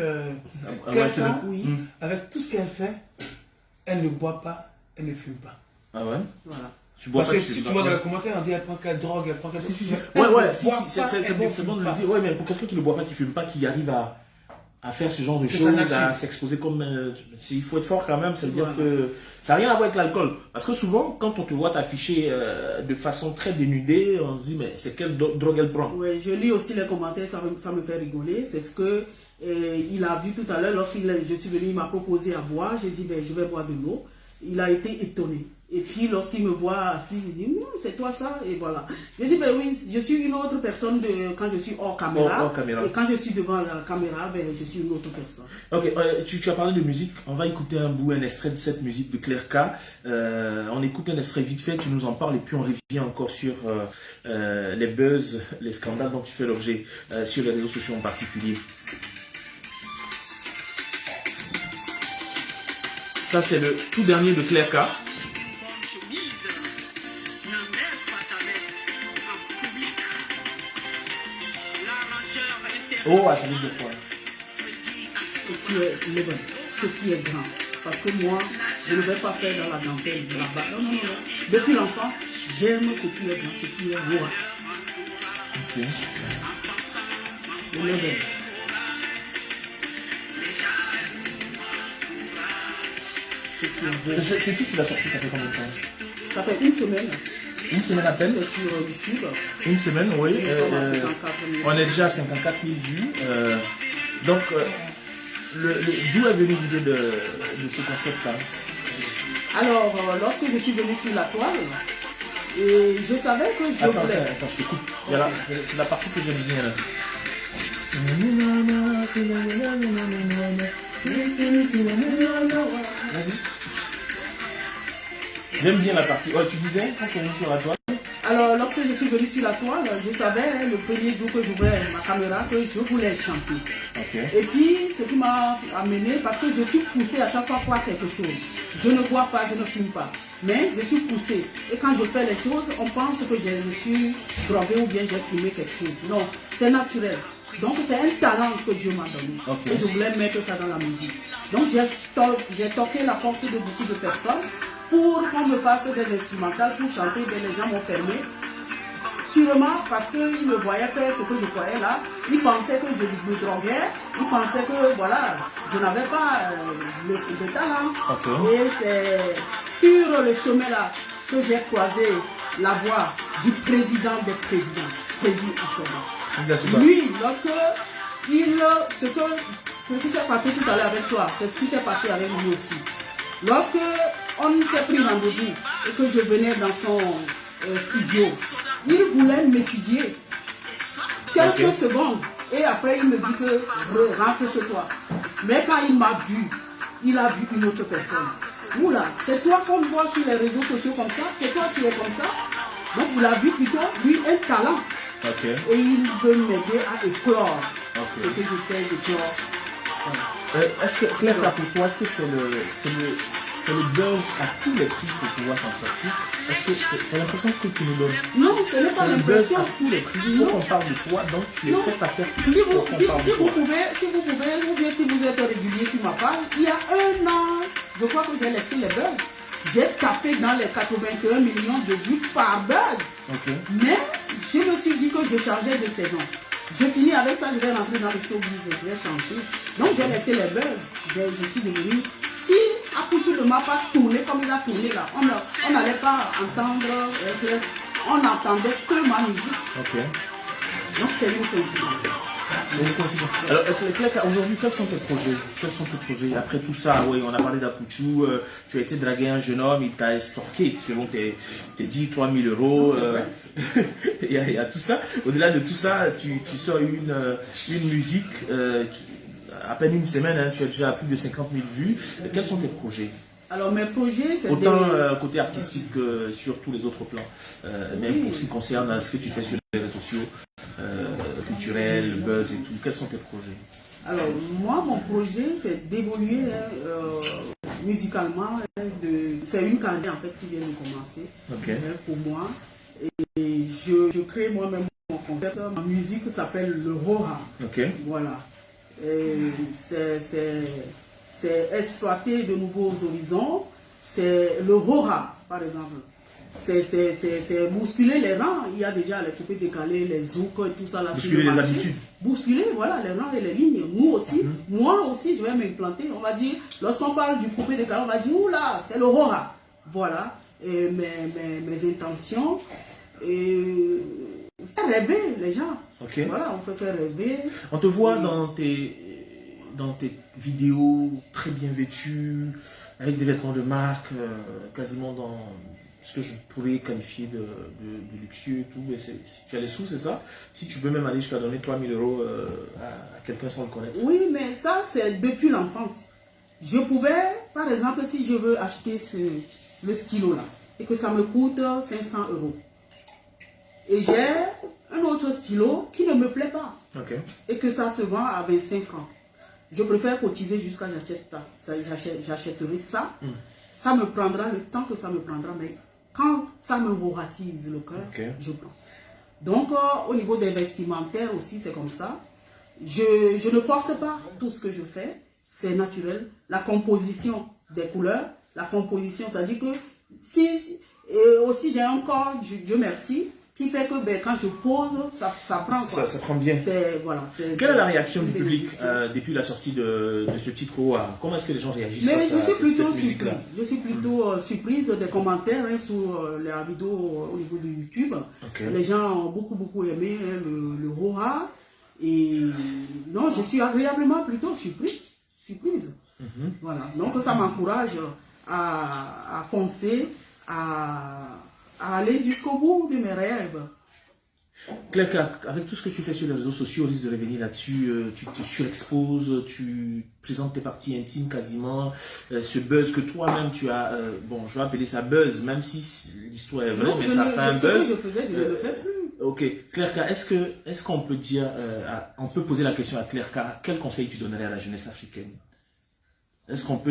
quelqu'un, avec tout ce qu'elle fait, elle ne boit pas, elle ne fume pas. Ah ouais? Voilà. Parce que si tu vois dans les commentaires, on dit elle prend quelle drogue, elle prend quelle... c'est bon de le dire. Ouais, mais pour quelqu'un qui ne boit pas, qui ne fume pas, qui arrive à faire ce genre de choses, à s'exposer comme... il faut être fort quand même, ça veut dire que ça n'a rien à voir avec l'alcool. Parce que souvent, quand on te voit t'afficher de façon très dénudée, on se dit, mais c'est quelle drogue elle prend? Oui, je lis aussi les commentaires, ça me fait rigoler. C'est ce que il a vu tout à l'heure, je suis venu, il m'a proposé à boire, j'ai dit, ben, je vais boire de l'eau. Il a été étonné. Et puis, lorsqu'il me voit assis, il dit, c'est toi ça? Et voilà. Je dis, ben oui, je suis une autre personne quand je suis hors caméra. Et quand je suis devant la caméra, ben, je suis une autre personne. Ok, tu as parlé de musique. On va écouter un extrait de cette musique de Clerca. On écoute un extrait vite fait, tu nous en parles, et puis on revient encore sur les buzz, les scandales dont tu fais l'objet sur les réseaux sociaux en particulier. Ça, c'est le tout dernier de Clerca. Oh, ça veut dire quoi? Ce qui est grand. Parce que moi, je ne vais pas faire dans la dentelle, là-bas. Non. Depuis l'enfant, j'aime ce qui est grand, ce qui est roi. Ok. Le level. C'est qui l'a sorti, ça fait combien de temps? Ça fait une semaine. Une semaine à peine? C'est sur YouTube. Une semaine, oui. On est déjà à 54 000 vues. Donc, d'où est venue l'idée de ce concept-là? Alors, lorsque je suis venue sur la toile, et je savais que je voulais... Attends, je t'écoute. C'est la partie que j'aime bien là. Vas-y. J'aime bien la partie. Oh, tu disais quand tu es venu sur la toile? Alors, lorsque je suis venu sur la toile, je savais le premier jour que j'ouvrais ma caméra que je voulais chanter. Okay. Et puis, ce qui m'a amené, parce que je suis poussée à chaque fois pour quelque chose. Je ne bois pas, je ne fume pas. Mais je suis poussée. Et quand je fais les choses, on pense que je suis droguée ou bien j'ai fumé quelque chose. Non, c'est naturel. Donc c'est un talent que Dieu m'a donné. Okay. Et je voulais mettre ça dans la musique. Donc j'ai toqué la porte de beaucoup de personnes pour qu'on me fasse des instrumentales pour chanter. Les gens m'ont fermé. Sûrement parce qu'ils me voyaient faire ce que je croyais là. Ils pensaient que je me droguais. Ils pensaient que voilà, je n'avais pas le talent. Okay. Et c'est sur le chemin là que j'ai croisé la voix du président des présidents, Freddy Assouba. Lui, ce qui s'est passé tout à l'heure avec toi, c'est ce qui s'est passé avec lui aussi. Lorsque on s'est pris rendez-vous et que je venais dans son studio, il voulait m'étudier quelques secondes et après il me dit que rentre chez toi. Mais quand il m'a vu, il a vu une autre personne. Oula, c'est toi qu'on voit sur les réseaux sociaux comme ça, c'est toi qui es comme ça. Donc il a vu plutôt, lui, un talent. Okay. Et il veut m'aider à éclore ce que j'essaie de dire. Est-ce que, Claire, pour toi, est-ce que c'est le buzz à tous les prix pour pouvoir s'en sortir? Est-ce que c'est l'impression que tu nous donnes? Non, ce n'est pas l'impression. À tous les prix. Il faut qu'on parle de toi, donc tu es prête à faire tout si pour qu'on parle de toi. Vous pouvez, ou bien si vous êtes régulier sur ma page, il y a un an, je crois que j'ai laissé les buzz. J'ai tapé dans les 81 millions de vues par buzz. Okay. Mais je me suis dit que je changeais de saison. Je finis avec ça, je vais rentrer dans le showbiz, je vais changer. Donc j'ai laissé les buzz. Je suis devenu. Si Apouchou ne m'a pas tourné comme il a tourné là, on n'allait pas entendre, on n'entendait que ma musique. Okay. Donc c'est une coïncidence. Alors, Claire, aujourd'hui, quels sont tes projets? Après tout ça, oui, on a parlé d'Apouchou, tu as été dragué un jeune homme, il t'a estorqué selon tes 10 000 3 000 euros. Il y a tout ça. Au-delà de tout ça, tu sors une musique à peine une semaine, hein, tu as déjà plus de 50 000 vues. Quels sont tes projets? Alors mes projets, c'est autant côté artistique que sur tous les autres plans, même pour ce qui concerne ce que tu fais sur les réseaux sociaux, culturels, le buzz et tout. Quels sont tes projets? Alors moi, mon projet, c'est d'évoluer musicalement. C'est une carrière en fait qui vient de commencer pour moi. Et je crée moi-même mon concept. Ma musique s'appelle le Roha. Voilà. C'est exploiter de nouveaux horizons. C'est le Roha, par exemple. C'est bousculer les rangs. Il y a déjà les coupés décalés, les zouks et tout ça là. Bousculer les habitudes. Bousculer, voilà, les rangs et les lignes. Nous aussi, moi aussi, je vais m'implanter. On va dire, lorsqu'on parle du coupé décalé, on va dire, oula, c'est le Roha. Voilà. Et mes intentions. Et faire rêver les gens. Voilà, on fait faire rêver. On te voit dans tes vidéos très bien vêtues, avec des vêtements de marque, quasiment dans ce que je pourrais qualifier de luxueux et tout. Mais si tu as les sous, c'est ça? Si tu peux même aller jusqu'à donner 3 000 euros à quelqu'un sans le connaître. Oui, mais ça, c'est depuis l'enfance. Je pouvais, par exemple, si je veux acheter le stylo là, et que ça me coûte 500 euros. Et j'ai un autre stylo qui ne me plaît pas. Et que ça se vend à 25 francs. Je préfère cotiser jusqu'à j'achèterai ça. Ça me prendra le temps que ça me prendra, mais quand ça me volatise le cœur, je prends. Donc, au niveau des vestimentaires aussi, c'est comme ça. Je ne force pas tout ce que je fais. C'est naturel. La composition des couleurs, la composition, ça dit que et aussi j'ai un corps, Dieu merci, qui fait que quand je pose, ça prend quoi. Ça prend bien. Voilà, quelle est la réaction du public depuis la sortie de ce titre? Comment est-ce que les gens réagissent? Mais je suis plutôt surprise. Je suis plutôt surprise des commentaires sur la vidéo au niveau de YouTube. Les gens ont beaucoup aimé le Roha. Et non, je suis agréablement plutôt surprise. Voilà. Donc ça m'encourage à foncer, à aller jusqu'au bout de mes rêves. Claire, avec tout ce que tu fais sur les réseaux sociaux, au risque de revenir là-dessus, tu te surexposes, tu présentes tes parties intimes quasiment, ce buzz que toi-même tu as, je vais appeler ça buzz, même si l'histoire est vraie, mais ça fait un buzz. Ce que je faisais, je ne le fais plus. Ok, Claire, est-ce qu'on peut dire, on peut poser la question à Claire, quel conseil tu donnerais à la jeunesse africaine?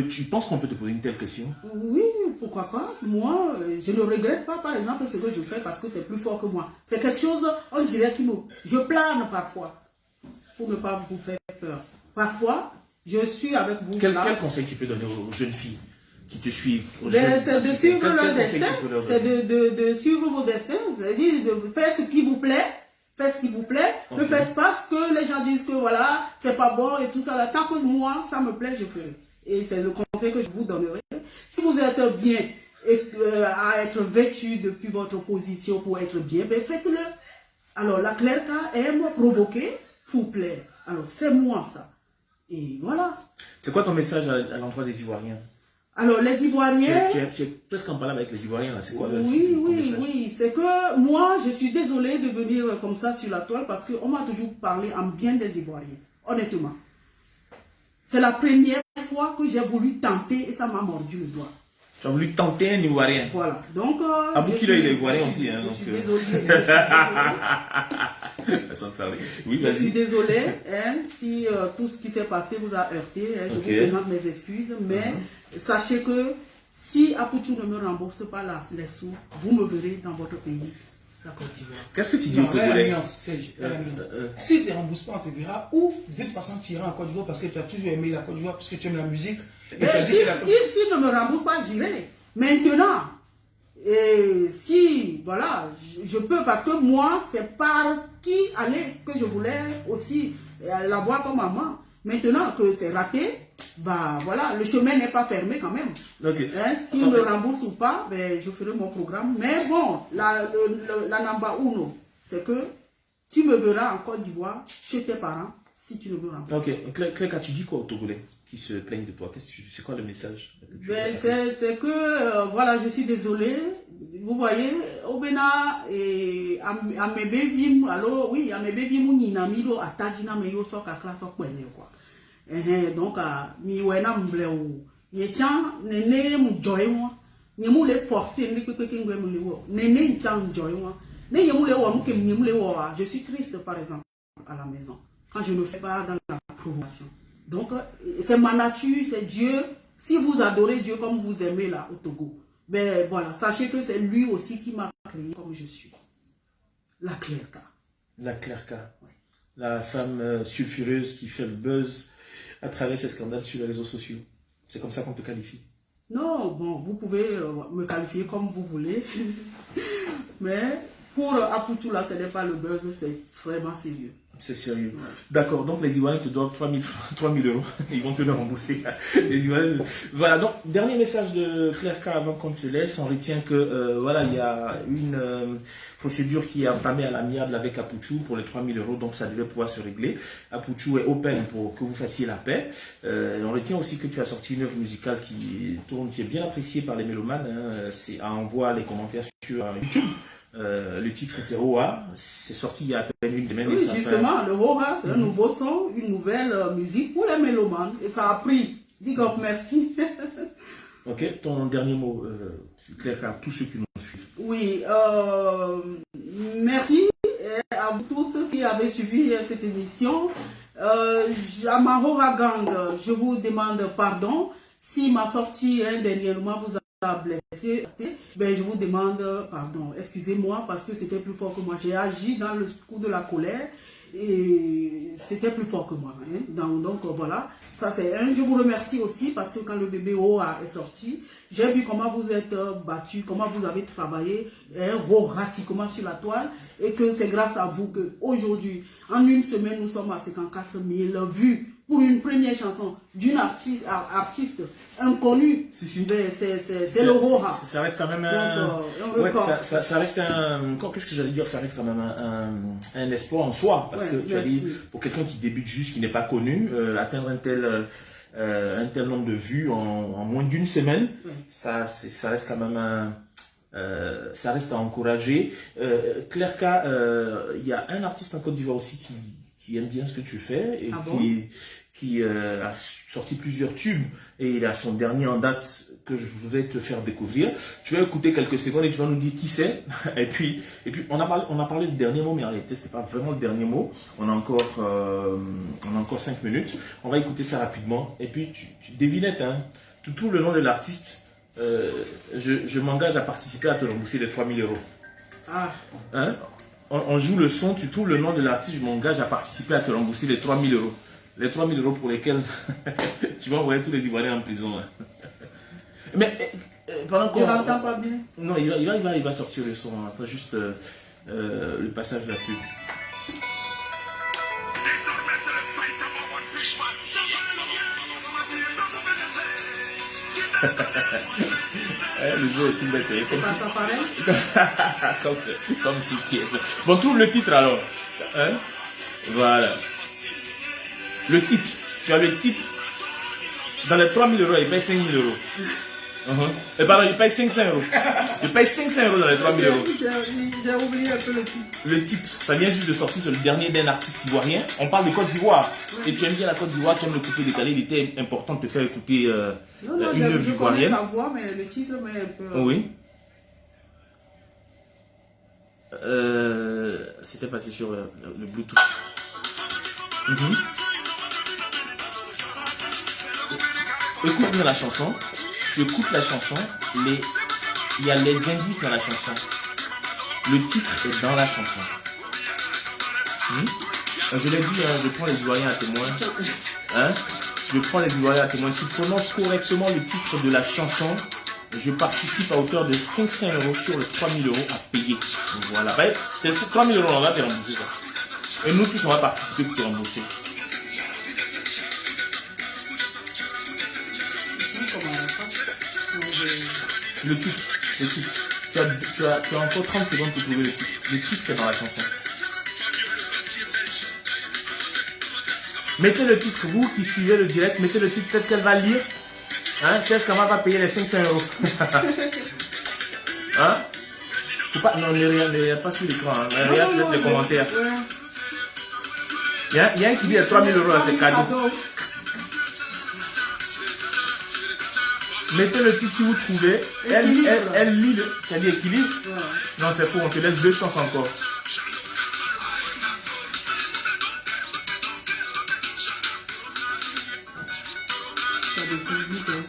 Tu penses qu'on peut te poser une telle question? Oui, pourquoi pas. Moi, je ne regrette pas, par exemple, ce que je fais parce que c'est plus fort que moi. C'est quelque chose, on dirait je plane parfois. pour ne pas vous faire peur. Parfois, je suis avec vous Quel là. conseil tu peux donner aux jeunes filles qui te suivent? C'est de suivre leur destin, c'est donner? de suivre vos destins. C'est-à-dire, de faire ce qui vous plaît. Faites ce qui vous plaît. Ok. Ne faites pas ce que les gens disent que voilà, c'est pas bon et tout ça. Là. Tant que moi, ça me plaît, je ferai. Et c'est le conseil que je vous donnerai. Si vous êtes bien et, à être vêtu depuis votre position pour être bien, ben faites-le. Alors, la Clerca aime provoquer pour plaire. Alors, c'est moi ça. Et voilà. C'est quoi ton message à l'endroit des Ivoiriens? Alors, les Ivoiriens... Tu es presque en parlant avec les Ivoiriens, là. C'est quoi ton message? Oui. C'est que moi, je suis désolée de venir comme ça sur la toile parce qu'on m'a toujours parlé en bien des Ivoiriens. Honnêtement. C'est la première fois que j'ai voulu tenter et ça m'a mordu le doigt. Tu as voulu tenter un Ivoirien? Voilà. Donc, Abouki, là, il est Ivoirien aussi. Hein, je donc, suis désolée. Oui, Je suis vas-y. désolée hein, si tout ce qui s'est passé vous a heurté. Hein, je Ok. vous présente mes excuses. Mais sachez que si Apoutou ne me rembourse pas les sous, vous me verrez dans votre pays, la Côte d'Ivoire. Qu'est-ce que tu dis Non, aux là, la Congolais? nuance, Serge, là, la nuance. Si tu ne rembourses pas, on te verra. Ou de toute façon, tu iras en Côte d'Ivoire parce que tu as toujours aimé la Côte d'Ivoire, parce que tu aimes la musique. Et Mais tu as dit si, que la- si ne me rembourse pas, j'irai. Maintenant, et si, voilà, je peux, parce que moi, c'est par qui aller que je voulais aussi la voir comme maman. Maintenant que c'est raté, bah voilà, le chemin n'est pas fermé quand même. Ok. Hein, s'il me rembourse ou pas, ben, je ferai mon programme. Mais bon, la number uno, c'est que tu me verras en Côte d'Ivoire chez tes parents si tu ne me rembourses. Ok. Claire, tu dis quoi aux Togolais qui se plaignent de toi? C'est quoi le message que tu Ben, veux c'est que, voilà, je suis désolée. Vous voyez, au Bénin, et à mes bébés, alors, oui, à mes bébés, mon inamiro, à Tadjina, mais yo, so, ka classe, so, quoi. Donc, mi wena mbleu, ni tiens, nene, mu joy, moi. Ni mou le forcer, ni kwekwe kengwe mu le wo. Nene, tiens, joy, moi. Ne yemou le wo, mou ke mu le wo. Je suis triste, par exemple, à la maison, quand je ne fais pas dans la provocation. Donc, c'est ma nature, c'est Dieu. Si vous adorez Dieu comme vous aimez là au Togo, ben voilà, sachez que c'est lui aussi qui m'a créé comme je suis. La Clerca. La Clerca, Ouais. la femme sulfureuse qui fait le buzz à travers ses scandales sur les réseaux sociaux. C'est comme ça qu'on te qualifie. Non, bon, vous pouvez me qualifier comme vous voulez. Mais pour Apoutou là, ce n'est pas le buzz, c'est vraiment sérieux. C'est sérieux. Ouais. D'accord, donc les Ivoiriens te doivent 3 000 euros. Ils vont te le rembourser. Les Ivoiriens. Voilà, donc dernier message de Clerca avant qu'on te laisse. On retient que voilà, il y a une procédure qui est entamée à l'amiable avec Apoutou pour les 3 000 euros, donc ça devait pouvoir se régler. Apoutou est open pour que vous fassiez la paix. On retient aussi que tu as sorti une œuvre musicale qui tourne, qui est bien appréciée par les mélomanes. Hein. On voit les commentaires sur YouTube. Le titre c'est Oa, c'est sorti il y a à peine une semaine. Oui, et ça justement, le Roha, c'est un nouveau son, une nouvelle musique pour les mélomanes. Et ça a pris. Big up, merci. Ok, ton dernier mot, Claire, à tous ceux qui nous suivent. Oui, merci à vous tous qui avez suivi cette émission. À Mahora Gang, je vous demande pardon. Si ma sortie dernièrement vous a blessé, ben je vous demande pardon. Excusez-moi parce que c'était plus fort que moi. J'ai agi dans le coup de la colère et c'était plus fort que moi. Hein. Donc voilà, ça c'est un. Je vous remercie aussi parce que quand le bébé Oa est sorti, j'ai vu comment vous êtes battu, comment vous avez travaillé ratiquement sur la toile et que c'est grâce à vous qu'aujourd'hui, en une semaine, nous sommes à 54 000 vues pour une première chanson d'une artiste inconnue. Si. C'est le Roha. Ça reste quand même un... Donc, ouais, ça reste un... Qu'est-ce que j'allais dire? Ça reste quand même un espoir en soi. Parce que tu as dit, pour quelqu'un qui débute juste, qui n'est pas connu, atteindre un tel nombre de vues en moins d'une semaine, ça reste quand même ça reste à encourager. Clerca, il y a un artiste en Côte d'Ivoire aussi qui aime bien ce que tu fais et qui a sorti plusieurs tubes et il a son dernier en date que je voudrais te faire découvrir. Tu vas écouter quelques secondes et tu vas nous dire qui c'est. Et puis on a parlé du dernier mot, mais en réalité c'est pas vraiment le dernier mot. On a encore 5 minutes. On va écouter ça rapidement. Et puis tu devinettes, hein, tout le nom de l'artiste. Je m'engage à participer à te rembourser les 3 000 euros. Ah. Hein? on joue le son, tu trouves le nom de l'artiste, je m'engage à participer à te rembourser les 3 000 €. Les 3 000 € pour lesquels tu vas envoyer tous les Ivoiriens en prison. Mais pendant qu'on... Je l'entends pas bien. Non, il va sortir le son. Enfin, juste le passage de la pub. Le jeu est tout bête. Comme si qui est. Bon, trouve le titre alors. Hein? Voilà. Le titre. Tu as le titre. Dans les 3 000 €, il paye 5 000 €. Et pardon, il paye 500 €. Il paye 500 € dans les 3 000 €. J'ai oublié un peu le titre. Le titre, ça vient juste de sortir, c'est le dernier d'un artiste ivoirien. On parle de Côte d'Ivoire. Oui. Et tu aimes bien la Côte d'Ivoire, tu aimes le coupé décalé. Il était important de te faire écouter une œuvre ivoirienne. Je connais sa voix, mais le titre m'est un peu... Oui. C'était passé sur le Bluetooth. Écoute bien la chanson. Tu écoutes la chanson. Il y a les indices dans la chanson. Le titre est dans la chanson. Je l'ai dit, hein, je prends les Ivoiriens à témoin. Hein? Je prends les Ivoiriens à témoin. Tu prononces correctement le titre de la chanson. Je participe à hauteur de 500 € sur les 3 000 € à payer. Voilà. C'est 3 000 €, on va te rembourser ça. Et nous tous, on va participer pour te rembourser. Le titre. Tu as encore 30 secondes pour trouver le titre. Le titre est dans la chanson. Mettez le titre, vous qui suivez le direct, mettez le titre, peut-être qu'elle va lire. Hein, Serge Kama va payer les 500 €. Hein? Faut pas, non, ne regarde pas sur l'écran, hein. Regarde les commentaires. Il y a un qui dit 3 000 € à ses cadeaux. Mettez le titre si vous trouvez. Elle lit le. Tu as dit équilibre? Ouais. Non, c'est faux, on te laisse 2 chances encore. Tu as des cliniques, hein.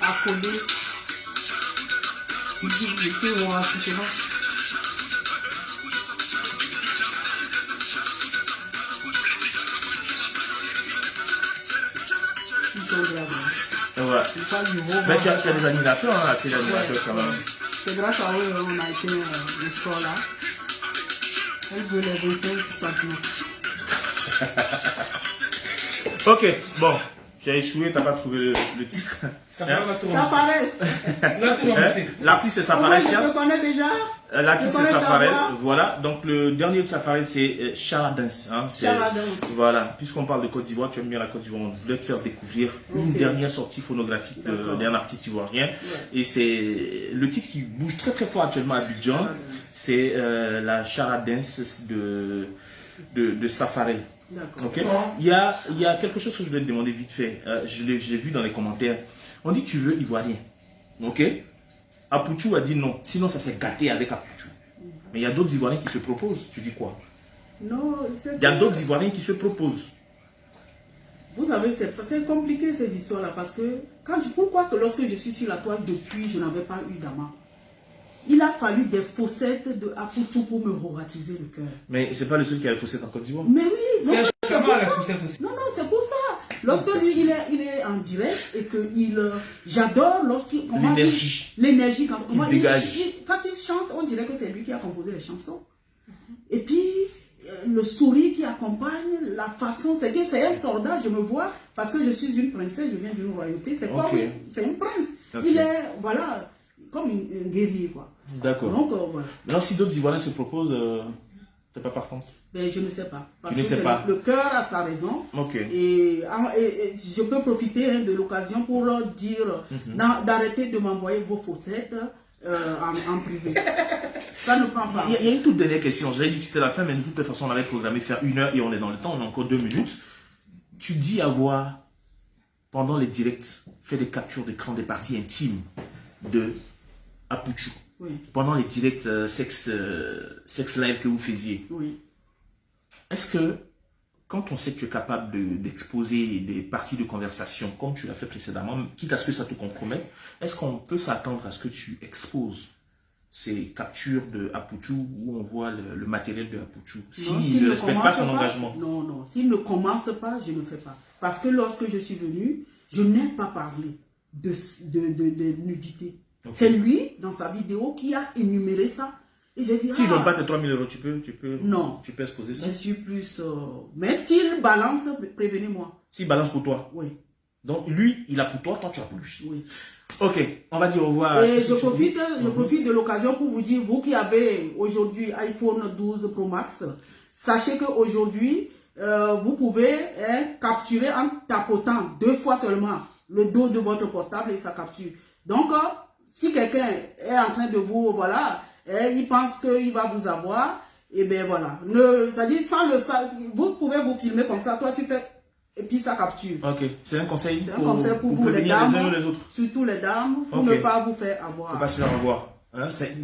Accolé. Il dit, laissez mon assistement. Ils sont graves. Ouais. Mais tu as des animateurs, hein, assez d'animateurs quand même. C'est grâce à eux qu'on a été le score là. Elle veut les 25 cm. Ok, bon. Tu as échoué, tu n'as pas trouvé le titre. Safarel. L'artiste c'est Safarel. Je te connais déjà. L'artiste c'est Safarel. Voilà. Donc le dernier de Safarel c'est Charadins. Hein, voilà. Puisqu'on parle de Côte d'Ivoire, tu aimes bien la Côte d'Ivoire, on voulait te faire découvrir une dernière sortie phonographique d'un artiste ivoirien. Ouais. Et c'est le titre qui bouge très très fort actuellement à Abidjan. C'est la Charadins de Safarel. Okay. Il y a quelque chose que je voulais te demander vite fait. Je l'ai vu dans les commentaires. On dit que tu veux ivoirien. Ok? Apouchou a dit non. Sinon, ça s'est gâté avec Apouchou. Mais il y a d'autres Ivoiriens qui se proposent. Tu dis quoi? Non, il y a d'autres Ivoiriens qui se proposent. Vous savez, c'est compliqué ces histoires-là parce que pourquoi que lorsque je suis sur la toile depuis, je n'avais pas eu d'amant? Il a fallu des fossettes de Apouchou pour me rebaptiser le cœur. Mais c'est pas le seul qui a les fossettes en Côte d'Ivoire. Mais oui, c'est pour ça. Non, c'est pour ça. Lorsque lui, il est en direct et que j'adore lorsqu'il... L'énergie. Quand il chante, on dirait que c'est lui qui a composé les chansons. Et puis, le sourire qui accompagne, la façon, c'est que c'est un soldat, je me vois, parce que je suis une princesse, je viens d'une royauté, c'est comme, c'est une prince. Il est, voilà, comme un guerrier, quoi. D'accord. Donc, voilà. Maintenant, si d'autres Ivoiriens se proposent, t'es pas partante? Ben, je ne sais pas. Parce tu ne sais pas. Le cœur a sa raison. Ok. Et je peux profiter de l'occasion pour leur dire d'arrêter de m'envoyer vos faussettes en privé. Ça ne prend pas. Il y a une toute dernière question. J'avais dit que c'était la fin, mais de toute façon, on avait programmé faire 1 heure et on est dans le temps. On a encore 2 minutes. Tu dis avoir, pendant les directs, fait des captures d'écran des parties intimes de Apouchou. Oui. Pendant les directs sex live que vous faisiez. Oui. Est-ce que, quand on sait que tu es capable d'exposer des parties de conversation, comme tu l'as fait précédemment, quitte à ce que ça te compromette, est-ce qu'on peut s'attendre à ce que tu exposes ces captures de Apuchu où on voit le matériel de Apuchu. Non, S'il ne respecte pas son engagement. Non, non. S'il ne commence pas, je ne fais pas. Parce que lorsque je suis venu, je n'ai pas parlé de nudité. Okay. C'est lui, dans sa vidéo, qui a énuméré ça. Et j'ai dit, s'il ne donne pas tes 3 000 euros, non, tu peux exposer ça. Je suis plus... Mais s'il balance, prévenez-moi. S'il balance pour toi? Oui. Donc lui, il a pour toi, toi tu as pour lui. Oui. Ok, on va dire au revoir. Et je profite de l'occasion pour vous dire, vous qui avez aujourd'hui iPhone 12 Pro Max, sachez qu'aujourd'hui, vous pouvez capturer en tapotant 2 fois seulement le dos de votre portable et ça capture. Donc, si quelqu'un est en train de vous, voilà, il pense qu'il va vous avoir, et bien voilà. C'est-à-dire, vous pouvez vous filmer comme ça, toi tu fais, et puis ça capture. Ok, c'est un conseil pour vous, les dames, les autres. Surtout les dames, pour ne pas vous faire avoir. Faut pas se faire avoir. Hein, c'est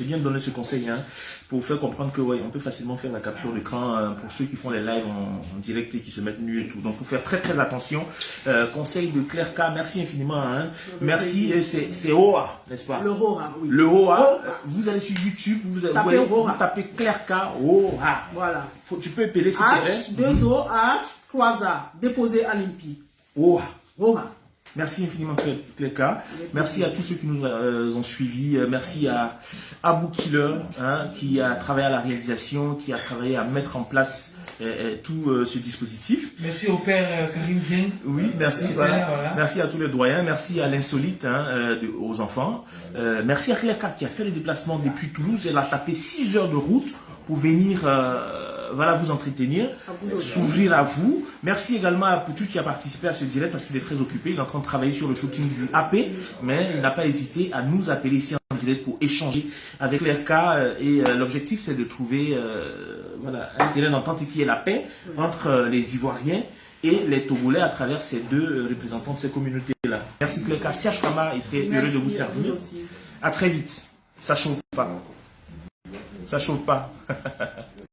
bien de donner ce conseil, hein, pour faire comprendre que ouais, on peut facilement faire la capture d'écran pour ceux qui font les lives en direct et qui se mettent nus et tout. Donc, faut faire très attention. Conseil de Claire K, merci infiniment. Hein. Merci, c'est OA, n'est-ce pas? Le OA, oui. Le OA. Vous allez sur YouTube, vous tapez Claire K, OA. Voilà. Tu peux épeler si H, 2 O, H, 3 A, déposé à l'IMPI. OA. OA. Merci infiniment Cléka. Merci à tous ceux qui nous ont suivis. Merci à Abou Killer, hein, qui a travaillé à la réalisation, qui a travaillé à mettre en place tout ce dispositif. Merci au père Karim Dieng. Oui, merci. Voilà. Merci à tous les doyens. Merci à l'insolite, hein, aux enfants. Merci à Cléka qui a fait le déplacement depuis Toulouse. Elle a tapé 6 heures de route pour venir voilà, vous entretenir, s'ouvrir à vous. Merci également à Poutou qui a participé à ce direct parce qu'il est très occupé. Il est en train de travailler sur le shooting du AP, mais il n'a pas hésité à nous appeler ici en direct pour échanger avec l'RK. Et l'objectif, c'est de trouver voilà, un terrain d'entente qui est la paix entre les Ivoiriens et les Togolais à travers ces 2 représentants de ces communautés-là. Merci Cléka. Serge Kama était heureux de vous servir. À très vite. Ça chauffe pas. Ça chauffe pas.